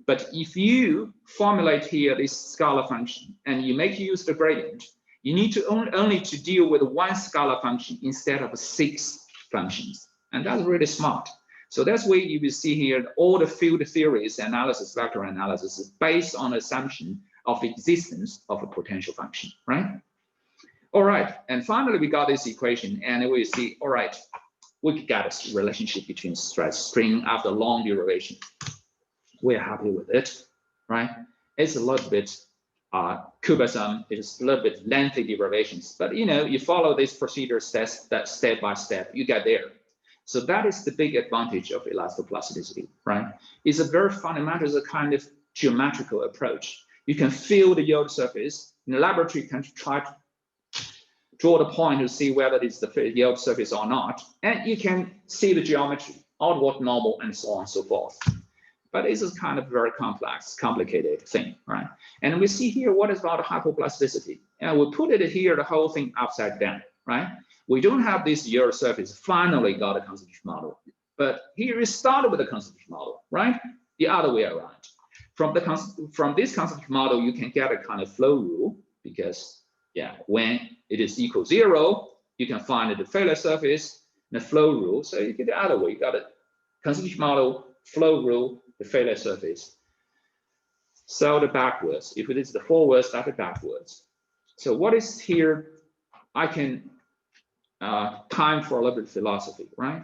But if you formulate here this scalar function and you make use of the gradient, you need to only to deal with 1 scalar function instead of 6 functions. And that's really smart. So that's why you will see here all the field theories analysis, vector analysis is based on the assumption of the existence of a potential function, right? All right, and finally we got this equation and we see, all right, we could get a relationship between stress strain after long derivation. We're happy with it, right? It's a little bit cumbersome. It's a little bit lengthy derivations, but you know, you follow this procedure step by step, you get there. So that is the big advantage of elastoplasticity, right? It's a very fundamental, it's a kind of geometrical approach. You can feel the yield surface. In the laboratory, you can try to draw the point to see whether it's the yield surface or not. And you can see the geometry, outward normal, and so on and so forth. But this is kind of very complex, complicated thing, right? And we see here what is about hypoplasticity. And we put it here, the whole thing upside down, right? We don't have this yield surface finally got a constitutive model. But here we started with a constitutive model, right? the other way around. From this concept model, you can get a kind of flow rule, because yeah, when it is equal 0, you can find the failure surface, the flow rule. So you get the other way. You got a constitutive model, flow rule, the failure surface. So the backwards. If it is the forwards, that's the backwards. So what is here? I can time for a little bit of philosophy, right?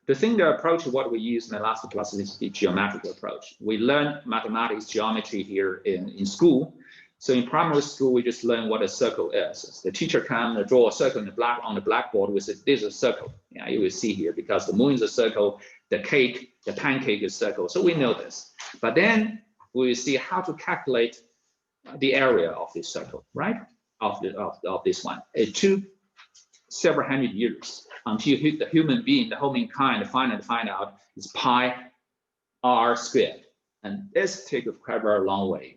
The thing, the approach, what we use in elastic plasticity geometric approach. We learn mathematics, geometry here in school. So in primary school, we just learn what a circle is. The teacher can draw a circle on the blackboard. We say this is a circle. Yeah, you will see here, because the moon is a circle, the pancake is a circle. So we know this. But then we will see how to calculate the area of this circle, right? Of this one. It took several hundred years until the human being, the whole mankind, find out is pi r squared. And this takes quite a very long way.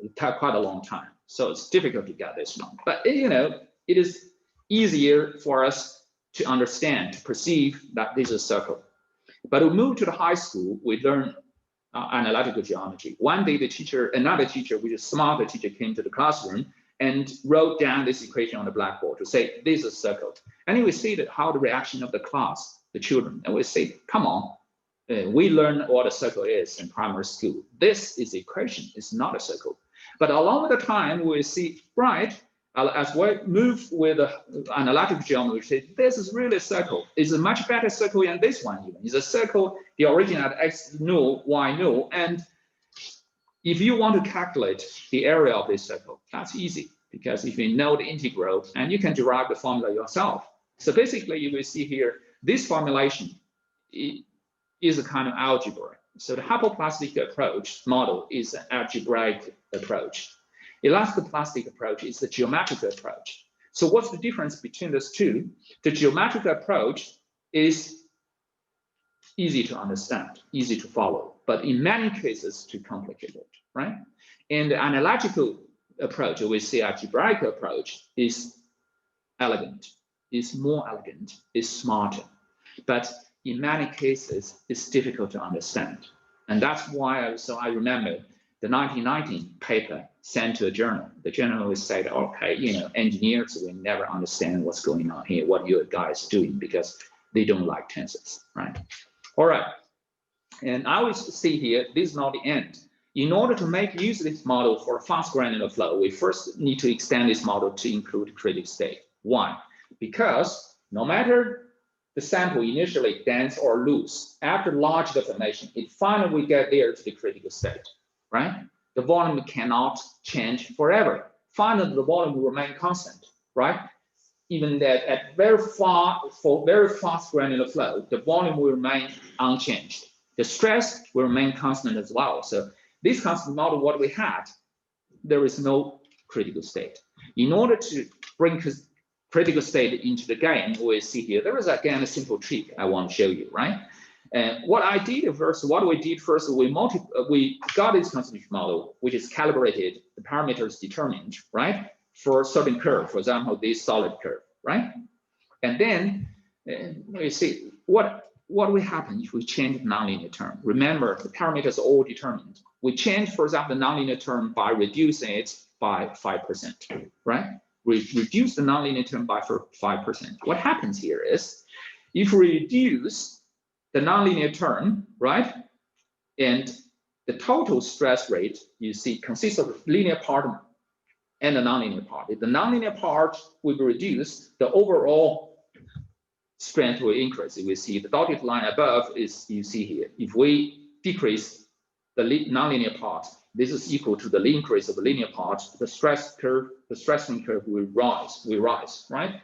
It took quite a long time. So it's difficult to get this one. But you know, it is easier for us to understand, to perceive that this is a circle. But we move to the high school, we learn analytical geometry. One day another teacher, which is a smarter teacher, came to the classroom and wrote down this equation on the blackboard to say this is a circle. And we see that how the reaction of the class, the children, and we say, come on, we learn what a circle is in primary school. This is the equation, it's not a circle. But along with the time, we see, right, as we move with analytical geometry, we say, this is really a circle. It's a much better circle than this one even. It's a circle, the origin at x null, y null. And if you want to calculate the area of this circle, that's easy, because if you know the integral, and you can derive the formula yourself. So basically, you will see here, this formulation is a kind of algebra. So the hypoplastic approach model is an algebraic approach. Elastoplastic approach is the geometric approach. So what's the difference between those two? The geometric approach is easy to understand, easy to follow, but in many cases too complicated, right? And the analytical approach, we say algebraic approach, is elegant, is more elegant, is smarter, but in many cases it's difficult to understand. And that's why I remember the 1919 paper sent to a journal. The journal said, okay, you know, engineers will never understand what's going on here, what you guys doing, because they don't like tensors, right? All right, and I will see here, this is not the end. In order to make use of this model for a fast granular flow, we first need to extend this model to include critical state. Why? Because no matter the sample initially dense or loose, after large deformation, it finally will get there to the critical state, right? The volume cannot change forever. Finally, the volume will remain constant, right? Even that at very fast granular flow, the volume will remain unchanged. The stress will remain constant as well. So this constant model, what we had, there is no critical state. In order to bring critical state into the game, we see here, there is again a simple trick I want to show you, right? And what we did first, we got this constitutive model, which is calibrated, the parameters determined, right? For a certain curve, for example, this solid curve, right? And then we see what will happen if we change the nonlinear term. Remember, the parameters are all determined. We change, for example, the nonlinear term by reducing it by 5%, right? We reduce the nonlinear term by 5%. What happens here is, if we reduce the nonlinear term, right, and the total stress rate, you see, consists of the linear part and the nonlinear part. If the nonlinear part will be reduced, the overall strength will increase. You will see the dotted line above is, you see here, if we decrease the nonlinear part, this is equal to the increase of the linear part, the stress curve, the stress curve will rise, right?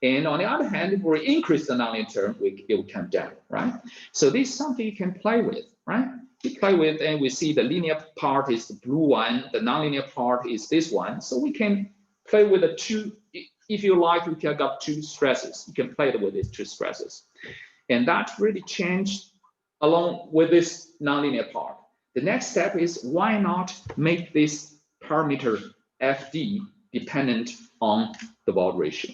And on the other hand, if we increase the nonlinear term, it will come down, right? So this is something you can play with, right? You play with, and we see the linear part is the blue one, the nonlinear part is this one. So we can play with the two, if you like, we can got two stresses. You can play with these two stresses. And that really changed along with this nonlinear part. The next step is, why not make this parameter FD dependent on the Wald ratio?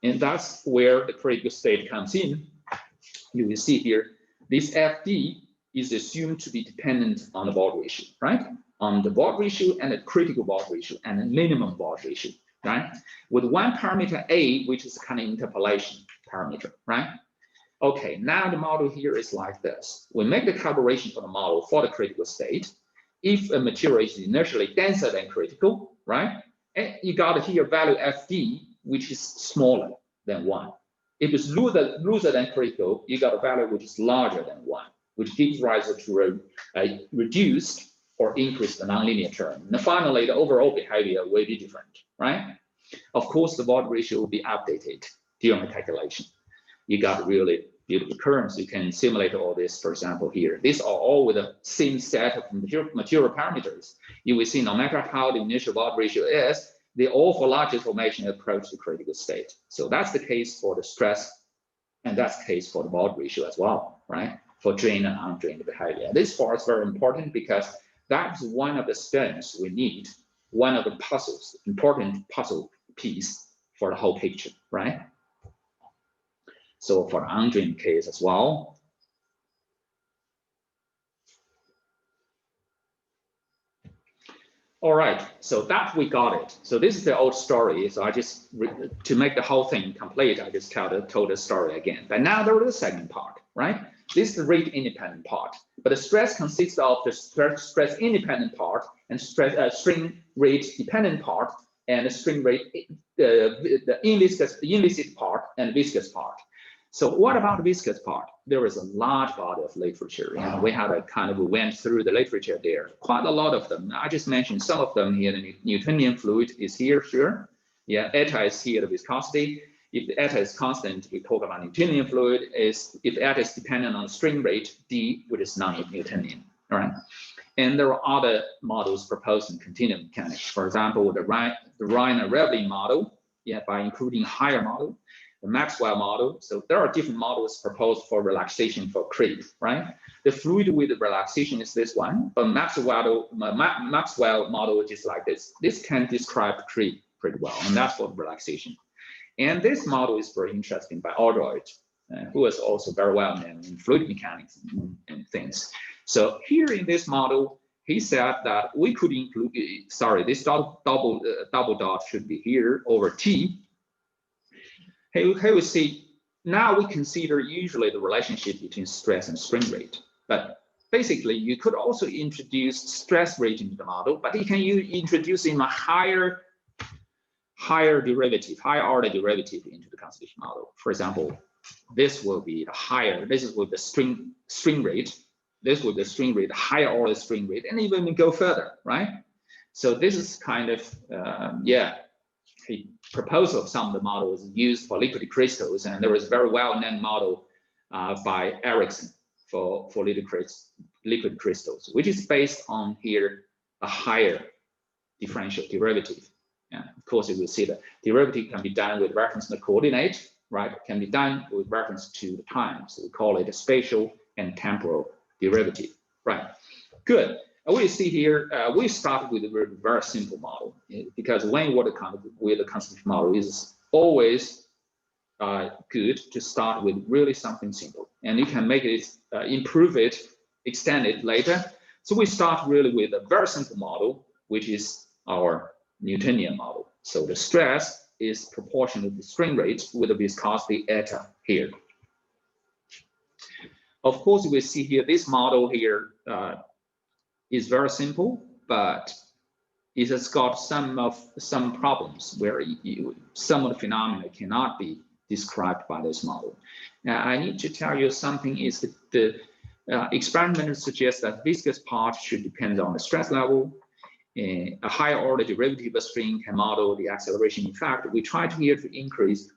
And that's where the critical state comes in. You will see here, this FD is assumed to be dependent on the Baud ratio, right? On the Baud ratio and the critical Baud ratio and the minimum Baud ratio, right? With one parameter A, which is kind of interpolation parameter, right? Okay, now the model here is like this. We make the calibration for the model for the critical state. If a material is inertially denser than critical, right? And you got here value FD, which is smaller than 1. If it's looser than critical, you got a value which is larger than 1, which gives rise to a reduced or increased nonlinear term. And finally, the overall behavior will be different, right? Of course, the Baud ratio will be updated during the calculation. You got really beautiful curves. You can simulate all this, for example, here. These are all with the same set of material parameters. You will see no matter how the initial Baud ratio is, they all for large deformation approach the critical state. So that's the case for the stress, and that's the case for the Baud ratio as well, right? For drained and undrained behavior. This part is very important because that's one of the stems we need, one of the puzzles, important puzzle piece for the whole picture, right? So for the undrained case as well. All right, so that we got it. So this is the old story. So I just, to make the whole thing complete, I just told the story again. But now there is the second part, right? This is the rate independent part. But the stress consists of the stress independent part and strain rate dependent part and the strain rate, the inviscous part and viscous part. So what about the viscous part? There is a large body of literature, and we had we went through the literature there. Quite a lot of them. I just mentioned some of them here. The Newtonian fluid is here, sure. Yeah, eta is here, the viscosity. If the eta is constant, we talk about Newtonian fluid. If eta is dependent on the strain rate, D, which is non-Newtonian, all right? And there are other models proposed in continuum mechanics. For example, the Reiner-Revlin model, yeah, by including higher model. The Maxwell model. So there are different models proposed for relaxation for creep, right? The fluid with the relaxation is this one, but Maxwell model is just like this. This can describe creep pretty well, and that's for relaxation. And this model is very interesting by Aldroyd, who is also very well known in fluid mechanics and things. So here in this model, he said that we could include, this double dot should be here over T. Here we see, now we consider usually the relationship between stress and strain rate. But basically, you could also introduce stress rate into the model, but you can introduce in a higher derivative, higher order derivative into the constitution model. For example, this will be the higher, this is with the strain rate, this with the strain rate, higher order strain rate, and even go further, right? So this is kind of, a proposal of some of the models used for liquid crystals, and there is a very well-known model by Erickson for liquid crystals, which is based on here a higher differential derivative. And of course, you will see that derivative can be done with reference to the coordinate, right? It can be done with reference to the time. So we call it a spatial and temporal derivative, right? Good. We see here, we started with a very simple model because when you work with a constitutive model, is always good to start with really something simple, and you can make it, improve it, extend it later. So we start really with a very simple model, which is our Newtonian model. So the stress is proportional to the strain rate with the viscosity eta here. Of course, we see here this model here is very simple, but it has got some problems where some of the phenomena cannot be described by this model. Now, I need to tell you something is that the experiment suggests that viscous part should depend on the stress level. A higher order derivative of strain can model the acceleration. In fact, we try to here to increase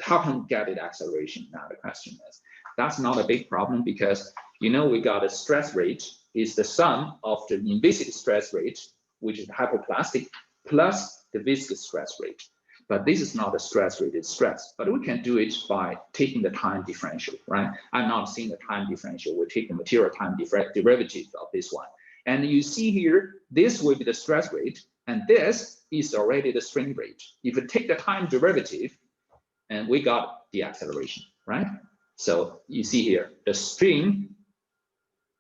how can we get it acceleration? Now the question is, that's not a big problem because we got a stress rate is the sum of the inviscid stress rate, which is hypoplastic, plus the viscous stress rate. But this is not a stress rate, it's stress. But we can do it by taking the time differential, right? I'm not seeing the time differential. We're taking material time derivative of this one. And you see here, this will be the stress rate, and this is already the strain rate. If you take the time derivative, and we got the acceleration, right? So you see here, the strain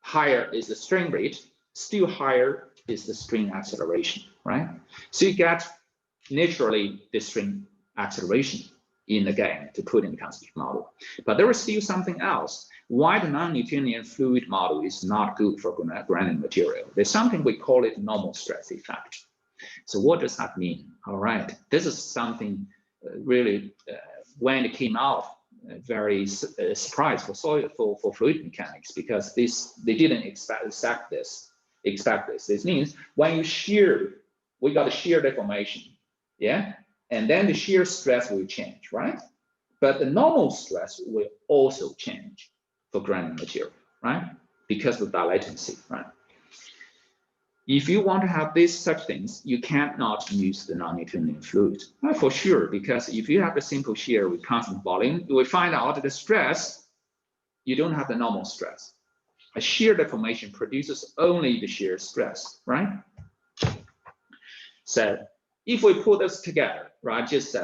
higher is the strain rate, still higher is the strain acceleration, right? So you get naturally the strain acceleration in the game to put in the constitutive model. But there is still something else. Why the non-Newtonian fluid model is not good for granular material? There's something we call it normal stress effect. So what does that mean? All right, this is something really when it came out, very surprised for fluid mechanics, because they didn't expect this. This means when you shear, we got a shear deformation, yeah, and then the shear stress will change, right? But the normal stress will also change for granular material, right? Because of that latency, right? If you want to have such things, you cannot use the non-Newtonian fluid, for sure, because if you have a simple shear with constant volume, you will find out the stress, you don't have the normal stress. A shear deformation produces only the shear stress, right? So if we put this together, right, just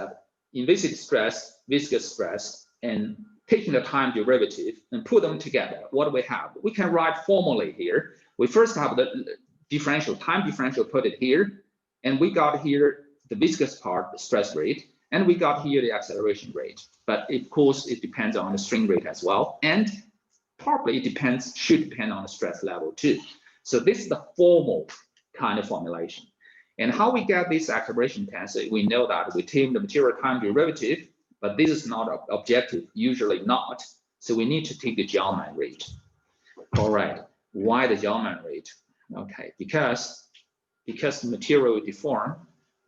inviscid stress, viscous stress, and taking the time derivative and put them together, what do we have? We can write formally here. We first have the differential, time differential, put it here, and we got here the viscous part, the stress rate, and we got here the acceleration rate. But of course, it depends on the strain rate as well, and probably it should depend on the stress level too. So this is the formal kind of formulation. And how we get this acceleration tensor, we know that we take the material time derivative, but this is not objective, usually not. So we need to take the Gell-Mann rate. All right, why the Gell-Mann rate? Okay, because the material will deform,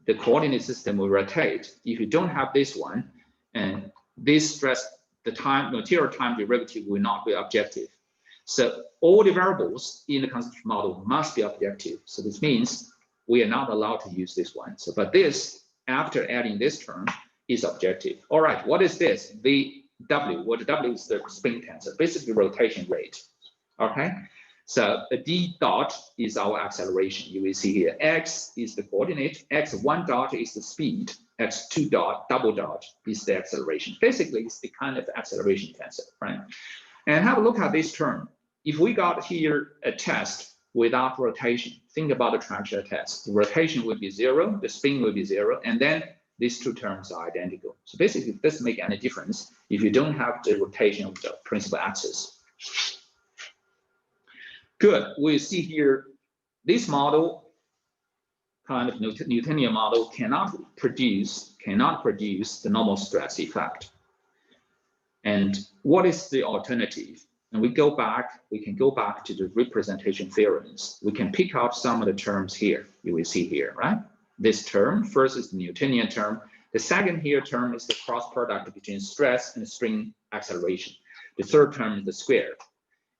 the coordinate system will rotate. If you don't have this one, and this stress, the material time derivative will not be objective. So all the variables in the constitutive model must be objective. So this means we are not allowed to use this one. So, but this, after adding this term, is objective. All right, what is this? VW, what W is the spin tensor, basically rotation rate. Okay. So the d dot is our acceleration. You will see here, x is the coordinate, x1 dot is the speed, x2 dot, double dot is the acceleration. Basically, it's the kind of acceleration tensor, right? And have a look at this term. If we got here a test without rotation, think about the traction test. The rotation will be 0, the spin will be 0, and then these two terms are identical. So basically, it doesn't make any difference if you don't have the rotation of the principal axis. Good. We see here this model, kind of Newtonian model, cannot produce the normal stress effect. And what is the alternative? And we can go back to the representation theorems. We can pick out some of the terms here. You will see here, right? This term first is the Newtonian term. The second here term is the cross product between stress and strain acceleration. The third term is the square.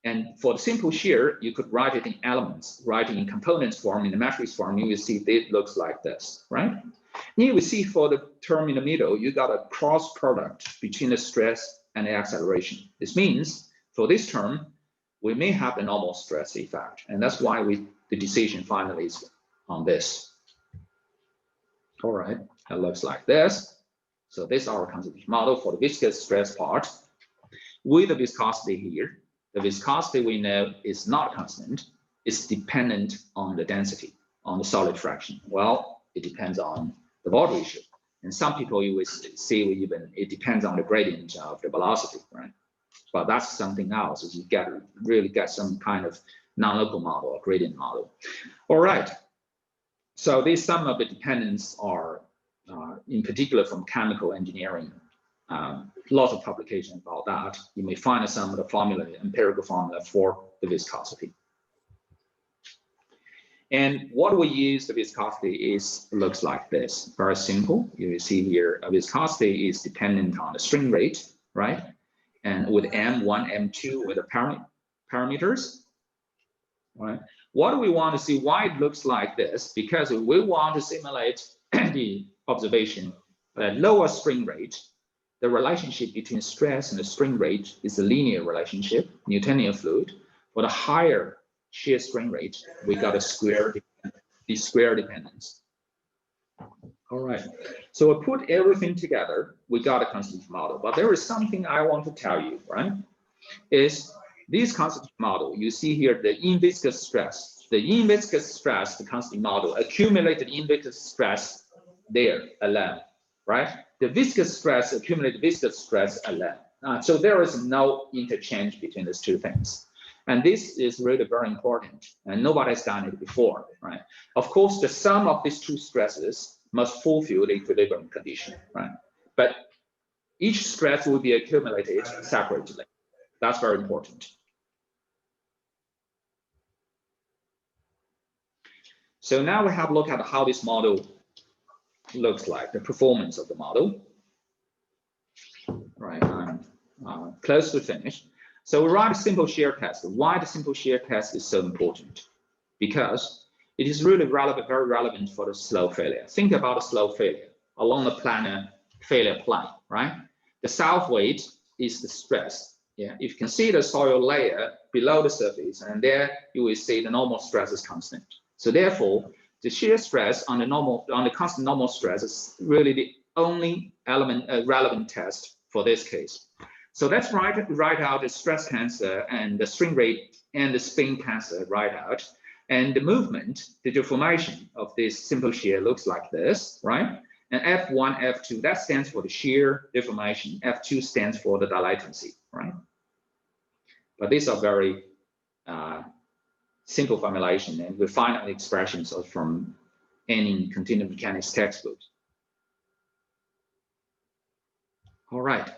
And for the simple shear, you could write it in elements, write it in components form, in the matrix form, you will see it looks like this, right? You will see for the term in the middle, you got a cross product between the stress and the acceleration. This means for this term, we may have a normal stress effect. And that's why the decision finally is on this. All right, it looks like this. So this is our constitutive model for the viscous stress part. With the viscosity here, the viscosity we know is not constant. It's dependent on the density, on the solid fraction. Well, it depends on the Ward ratio. And some people you will see even it depends on the gradient of the velocity, right? But that's something else. Is you really get some kind of non-local model or gradient model. All right. So these some of the dependents are in particular from chemical engineering. Lots of publications about that. You may find some of the formula, empirical formula for the viscosity. And what we use the viscosity looks like this. Very simple. You will see here a viscosity is dependent on the strain rate, right? And with M1, M2 with the parameters, right? What do we want to see? Why it looks like this? Because we want to simulate the observation at lower strain rate. The relationship between stress and the strain rate is a linear relationship, Newtonian fluid. For the higher shear strain rate, we got a square dependence. All right, so we put everything together, we got a constitutive model. But there is something I want to tell you, right? Is this constitutive model, you see here the in-viscous stress. The in-viscous stress, the constitutive model, accumulated in-viscous stress there alone, right? The viscous stress, accumulated viscous stress alone. So there is no interchange between these two things. And this is really very important, and nobody has done it before, right? Of course, the sum of these two stresses must fulfill the equilibrium condition, right? But each stress will be accumulated separately. That's very important. So now we have a look at how this model looks like, the performance of the model. Right, I'm close to finish. So we write a simple shear test. Why the simple shear test is so important? Because it is really relevant, very relevant for the slow failure. Think about a slow failure along the planar failure plane, right? The south weight is the stress. Yeah, if you can see the soil layer below the surface, and there you will see the normal stress is constant. So therefore, the shear stress on the constant normal stress is really the only element relevant test for this case. So let's write out the stress tensor and the strain rate and the spin tensor right out. And the movement, the deformation of this simple shear looks like this, right? And F1, F2, that stands for the shear deformation. F2 stands for the dilatancy, right? But these are very simple formulation, and we find out expressions from any continuum mechanics textbook. All right.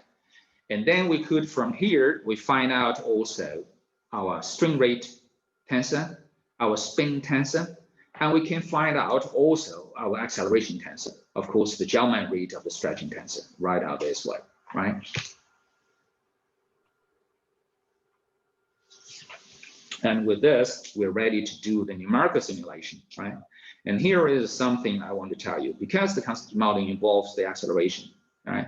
And then we could, from here, we find out also our strain rate tensor, our spin tensor, and we can find out also our acceleration tensor. Of course, the Gell-Mann rate of the stretching tensor, right out this way, right? And with this, we're ready to do the numerical simulation, right? And here is something I want to tell you, because the constitutive modeling involves the acceleration, right?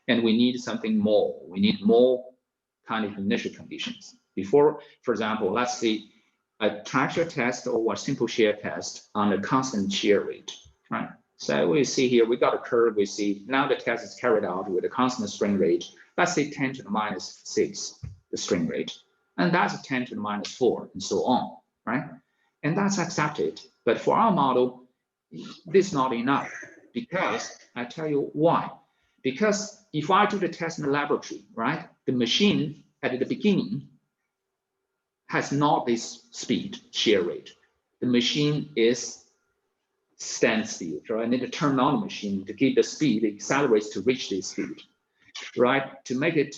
And we need something more. We need more kind of initial conditions. Before, for example, let's see a traction test or a simple shear test on a constant shear rate, right? So we see here, we got a curve, we see now the test is carried out with a constant strain rate, let's say 10 to the minus 6, the strain rate. And that's 10 to the minus 4, and so on, right? And that's accepted. But for our model, this is not enough, because I tell you why. Because if I do the test in the laboratory, right, the machine at the beginning has not this speed, shear rate. The machine is standstill, right? I need to turn on the machine to give the speed, it accelerates to reach this speed, right? To make it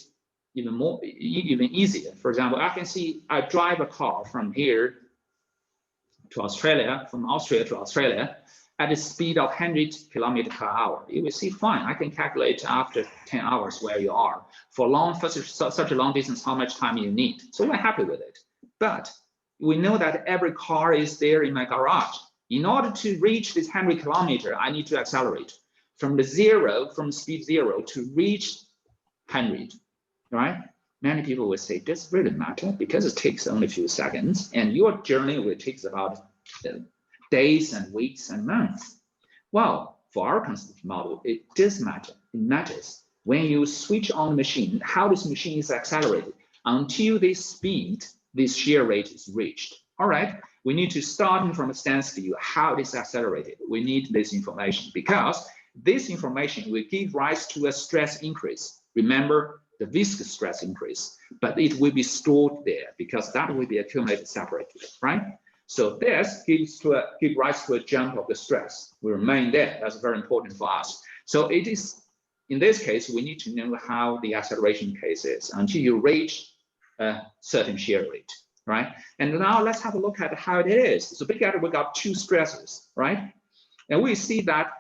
even easier. For example, I can see I drive a car from here to Australia, from Austria to Australia, at a speed of 100 kilometers per hour. You will see, fine, I can calculate after 10 hours where you are. For such a long distance, how much time you need. So we're happy with it. But we know that every car is there in my garage. In order to reach this 100 kilometers, I need to accelerate from speed 0 to reach 100, right? Many people will say, does it really matter? Because it takes only a few seconds, and your journey will take about days and weeks and months. Well, for our constitutive model, it does matter. It matters when you switch on the machine, how this machine is accelerated until this speed, this shear rate is reached. All right, we need to start from a standstill, how it is accelerated. We need this information, because this information will give rise to a stress increase. Remember the viscous stress increase, but it will be stored there because that will be accumulated separately, right? So this gives rise to a jump of the stress. We remain there. That's very important for us. So it is, in this case, we need to know how the acceleration case is until you reach a certain shear rate, right? And now let's have a look at how it is. So together we got two stresses, right? And we see that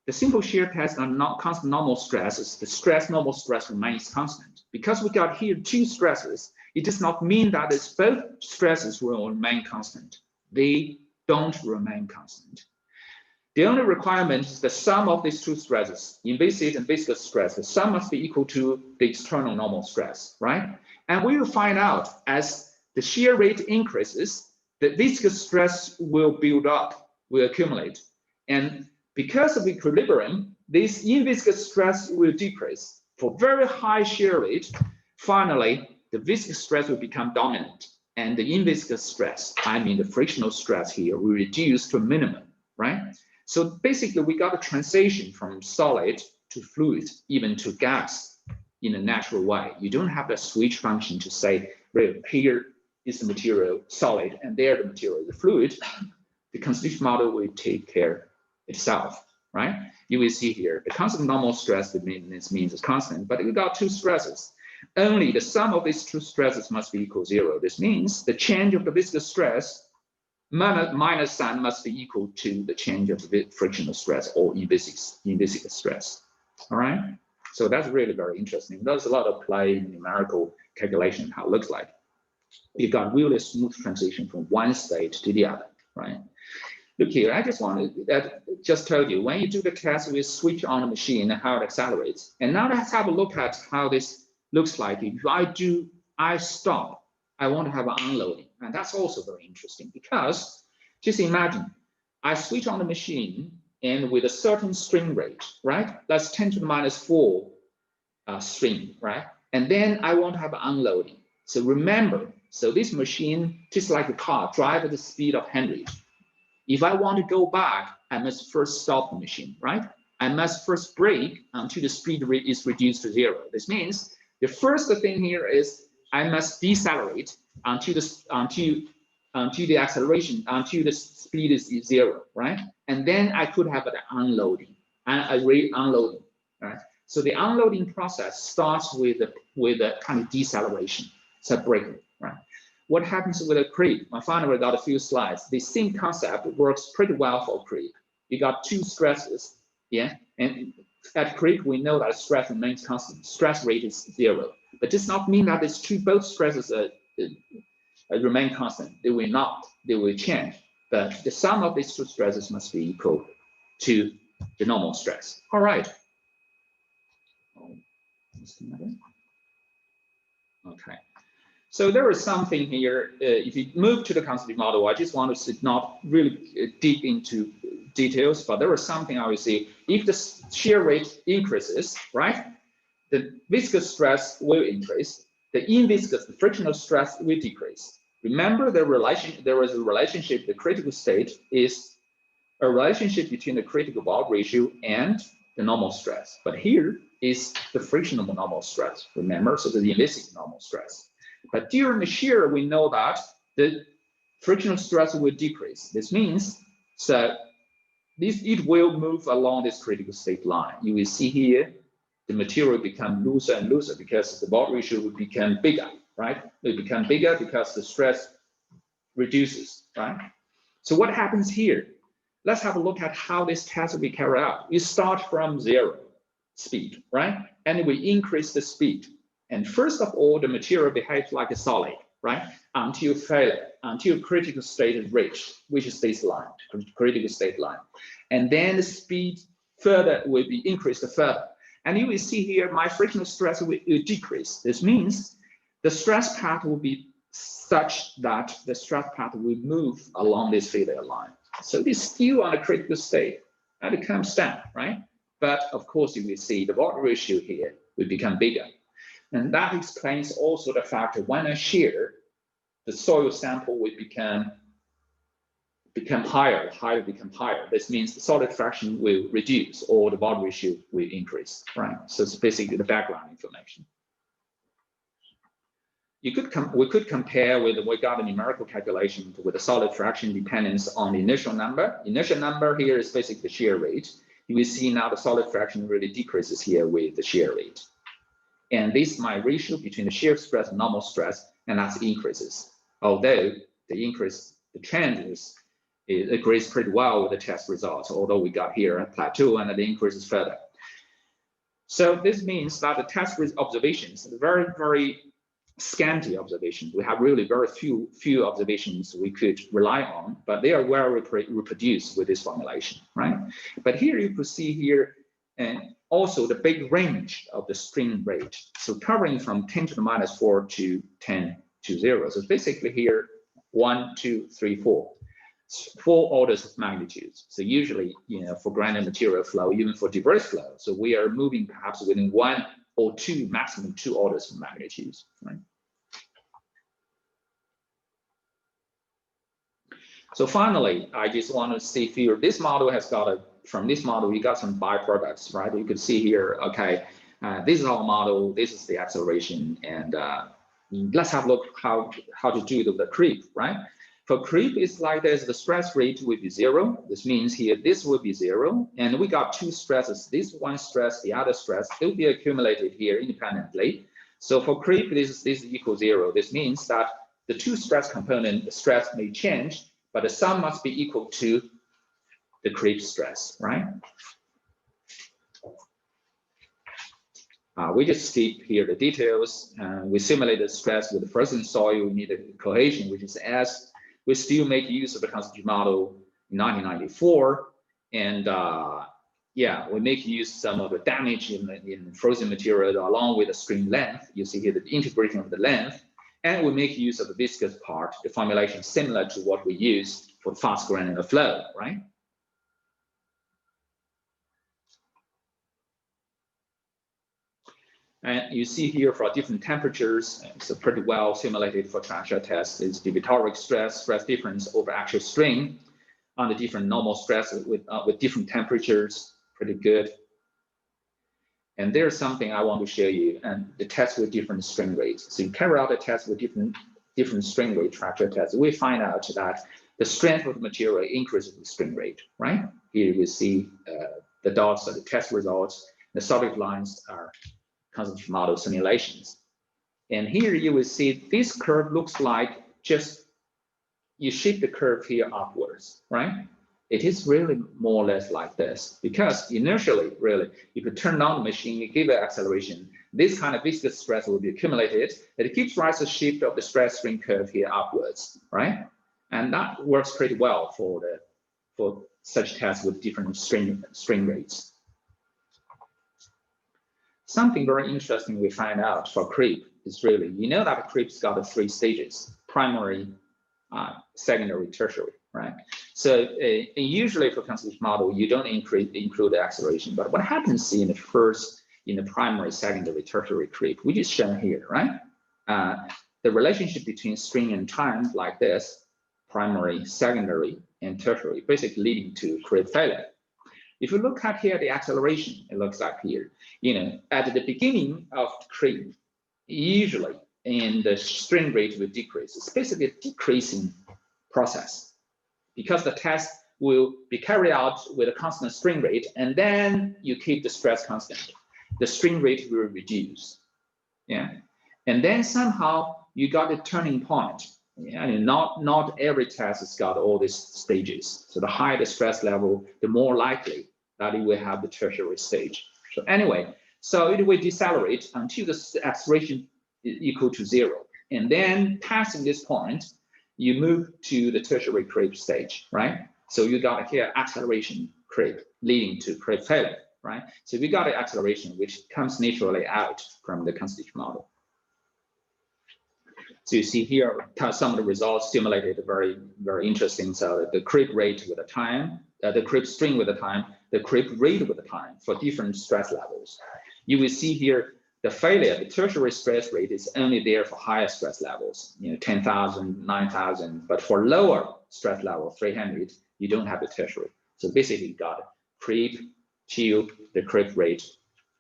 the simple shear test on constant normal stress is the normal stress remains constant. Because we got here two stresses, it does not mean that both stresses will remain constant. They don't remain constant. The only requirement is the sum of these two stresses, invasive and viscous stress. The sum must be equal to the external normal stress, right? And we will find out as the shear rate increases, the viscous stress will build up, will accumulate. And because of equilibrium, this inviscous stress will decrease. For very high shear rate, finally, the viscous stress will become dominant, and the inviscous stress, I mean the frictional stress here, will reduce to a minimum, right? So basically, we got a transition from solid to fluid, even to gas in a natural way. You don't have a switch function to say, well, here is the material solid, and there the material is the fluid. The constitutive model will take care itself, right? You will see here the constant normal stress, that means it's constant, but we got two stresses. Only the sum of these two stresses must be equal to 0. This means the change of the viscous stress minus sign must be equal to the change of the frictional stress or inviscous stress. All right. So that's really very interesting. There's a lot of play in numerical calculation how it looks like. You've got really smooth transition from one state to the other, right? Look here, I just wanted to just tell you when you do the test, we switch on the machine and how it accelerates. And now let's have a look at how this looks like. If I stop, I want to have an unloading. And that's also very interesting because just imagine I switch on the machine and with a certain string rate, right? That's 10 to the minus 4 string, right? And then I want to have an unloading. So remember, so this machine, just like a car, drive at the speed of 100. If I want to go back, I must first stop the machine, right? I must first brake until the speed rate is reduced to 0. This means the first thing here is I must decelerate until the acceleration, until the speed is 0, right? And then I could have an unloading, a re-unloading, right? So the unloading process starts with a kind of deceleration, so braking, right? What happens with a creep? I finally got a few slides. The same concept works pretty well for creep. You got two stresses, yeah? And at creep, we know that stress remains constant. Stress rate is 0. But does not mean that these both stresses remain constant. They will not. They will change. But the sum of these two stresses must be equal to the normal stress. All right. Okay. So there is something here. If you move to the constitutive model, I just want to not really dig into details, but there is something I will say. If the shear rate increases, right, the viscous stress will increase. The inviscous, the frictional stress will decrease. Remember there is a relationship. The critical state is a relationship between the critical bulk ratio and the normal stress. But here is the frictional normal stress. Remember, so the inviscous normal stress. But during the shear, we know that the frictional stress will decrease. This means that it will move along this critical state line. You will see here the material become looser and looser because the bulk ratio will become bigger, right? It become bigger because the stress reduces, right? So what happens here? Let's have a look at how this test will be carried out. You start from 0 speed, right? And we increase the speed. And first of all, the material behaves like a solid, right? Until failure, until critical state is reached, which is this line, critical state line. And then the speed further will be increased further. And you will see here, my frictional stress will decrease. This means the stress path will be such that the stress path will move along this failure line. So it is still on a critical state, and it comes down, right? But of course, you will see the bulk ratio here will become bigger. And that explains also the fact that when I shear, the soil sample will become higher, become higher. This means the solid fraction will reduce or the bulk ratio will increase, right? So it's basically the background information. We could compare with, we got a numerical calculation with the solid fraction dependence on the initial number. Initial number here is basically the shear rate. You will see now the solid fraction really decreases here with the shear rate. And this is my ratio between the shear stress and normal stress, and that increases. Although the trend it agrees pretty well with the test results, although we got here a plateau and it increases further. So this means that the test observations, very, very scanty observations. We have really very few observations we could rely on, but they are well reproduced with this formulation, right? But here you could see here, and also the big range of the strain rate. So covering from 10 to the minus 4 to 10 to 0. So basically here, 1, 2, 3, 4. 4 orders of magnitudes. So usually, for granular material flow, even for debris flow, so we are moving perhaps within 1 or 2, maximum 2 orders of magnitudes, right? So finally, I just want to see here, this model has got from this model, we got some byproducts, right? You could see here, okay, this is our model, this is the acceleration, and let's have a look how to do the creep, right? For creep, it's like this, the stress rate will be 0. This means here, this will be 0. And we got two stresses, this one stress, the other stress, they will be accumulated here independently. So for creep, this is equal 0. This means that the two stress component, the stress may change, but the sum must be equal to the creep stress, right? We just skip here the details. We simulate the stress with the frozen soil. We need a cohesion, which is S. We still make use of the Constitutive model in 1994. And yeah, we make use some of the damage in frozen material along with the stream length. You see here the integration of the length. And we make use of the viscous part, the formulation similar to what we use for fast granular flow, right? And you see here for different temperatures, it's a pretty well simulated for transfer test. It's deviatoric stress difference over actual strain on the different normal stress with different temperatures, pretty good. And there's something I want to show you, and the test with different strain rates. So you carry out a test with different strain rate transfer tests. We find out that the strength of the material increases with strain rate, right? Here you see the dots are the test results. The solid lines are Constitutive model simulations. And here you will see this curve looks like just you shape the curve here upwards, right? It is really more or less like this because inertially, really, if you turn on the machine, you give it acceleration, this kind of viscous stress will be accumulated. It keeps rise the shift of the stress strain curve here upwards, right? And that works pretty well for such tests with different strain rates. Something very interesting we find out for creep is really, you know that creep's got 3 stages: primary, secondary, tertiary, right? So usually for Constitutive model, you don't include the acceleration, but what happens in the primary, secondary, tertiary creep, which is shown here, right? The relationship between strain and time like this, primary, secondary, and tertiary, basically leading to creep failure. If you look at here, the acceleration, it looks like here, at the beginning of the creep, usually, and the strain rate will decrease. It's basically a decreasing process because the test will be carried out with a constant strain rate, and then you keep the stress constant. The strain rate will reduce, yeah. And then somehow you got a turning point. Yeah, and not every test has got all these stages. So the higher the stress level, the more likely that it will have the tertiary stage. So anyway, so it will decelerate until the acceleration is equal to 0. And then passing this point, you move to the tertiary creep stage, right? So you got here acceleration creep leading to creep failure, right? So we got an acceleration which comes naturally out from the Constitutive model. So you see here some of the results simulated very, very interesting. So the creep rate with the time, the creep strain with the time, the creep rate with the time for different stress levels. You will see here the failure, the tertiary stress rate is only there for higher stress levels, 10,000, 9,000, but for lower stress level, 300, you don't have the tertiary. So basically you got creep, chill, the creep rate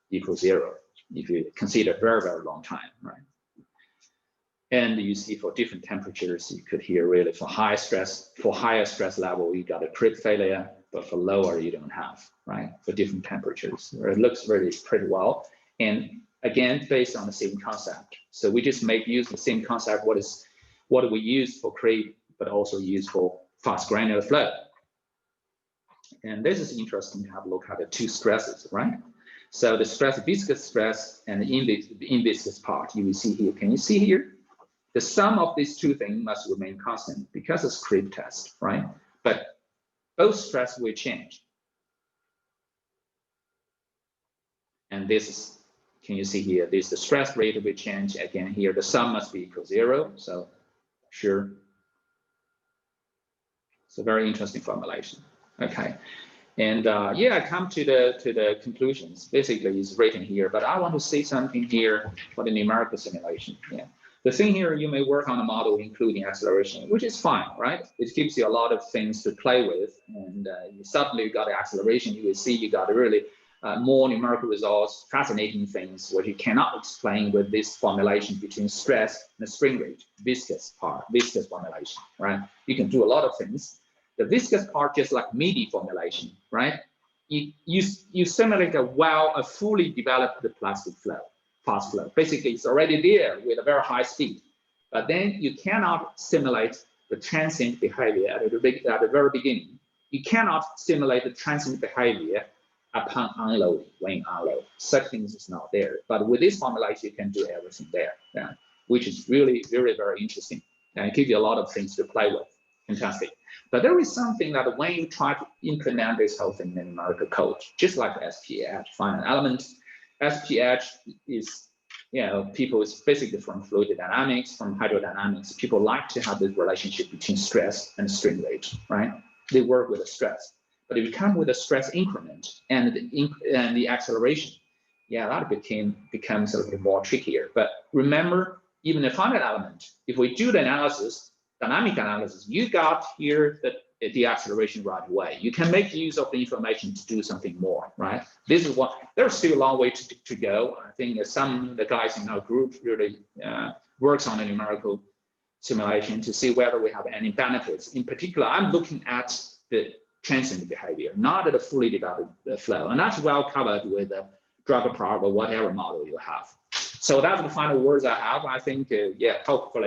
equals 0 if you consider very, very long time, right? And you see for different temperatures, you could hear really for higher stress level, you got a creep failure, but for lower, you don't have, right? For different temperatures, it looks really pretty well. And again, based on the same concept. So we just make use of the same concept, what we use for creep, but also use for fast granular flow. And this is interesting to have a look at the 2 stresses, right? So the stress, viscous stress, and the inviscous part, you will see here. Can you see here? The sum of these 2 things must remain constant because it's creep test, right? But both stress will change. And this is, can you see here? This the stress rate will change. Again, here the sum must be equal to 0. So sure. It's a very interesting formulation. Okay. And yeah, I come to the conclusions. Basically, it's written here, but I want to say something here for the numerical simulation. Yeah. The thing here, you may work on a model including acceleration, which is fine, right? It gives you a lot of things to play with, and you suddenly got the acceleration. You will see you got really more numerical results, fascinating things, what you cannot explain with this formulation between stress and the spring rate, viscous formulation, right? You can do a lot of things. The viscous part, just like MIDI formulation, right? You simulate a fully developed plastic flow. Fast flow. Basically, it's already there with a very high speed, but then you cannot simulate the transient behavior at the very beginning. You cannot simulate the transient behavior upon unloading, when unload. Such things is not there. But with this formulation, you can do everything there, yeah, which is really very, very interesting and give you a lot of things to play with. Fantastic. But there is something that when you try to implement this whole thing in numerical code, just like SPH, find an element. SPH is, people is basically from fluid dynamics, from hydrodynamics. People like to have this relationship between stress and strain rate, right? They work with the stress. But if you come with a stress increment and the acceleration, that becomes a little bit more trickier. But remember, even a finite element, if we do the analysis, dynamic analysis, you got here the acceleration right away. You can make use of the information to do something more, right? This is what, there's still a long way to go. I think some of the guys in our group really works on a numerical simulation to see whether we have any benefits. In particular, I'm looking at the transient behavior, not at a fully developed flow. And that's well covered with the drug prop or whatever model you have. So that's the final words I have. I think, hopefully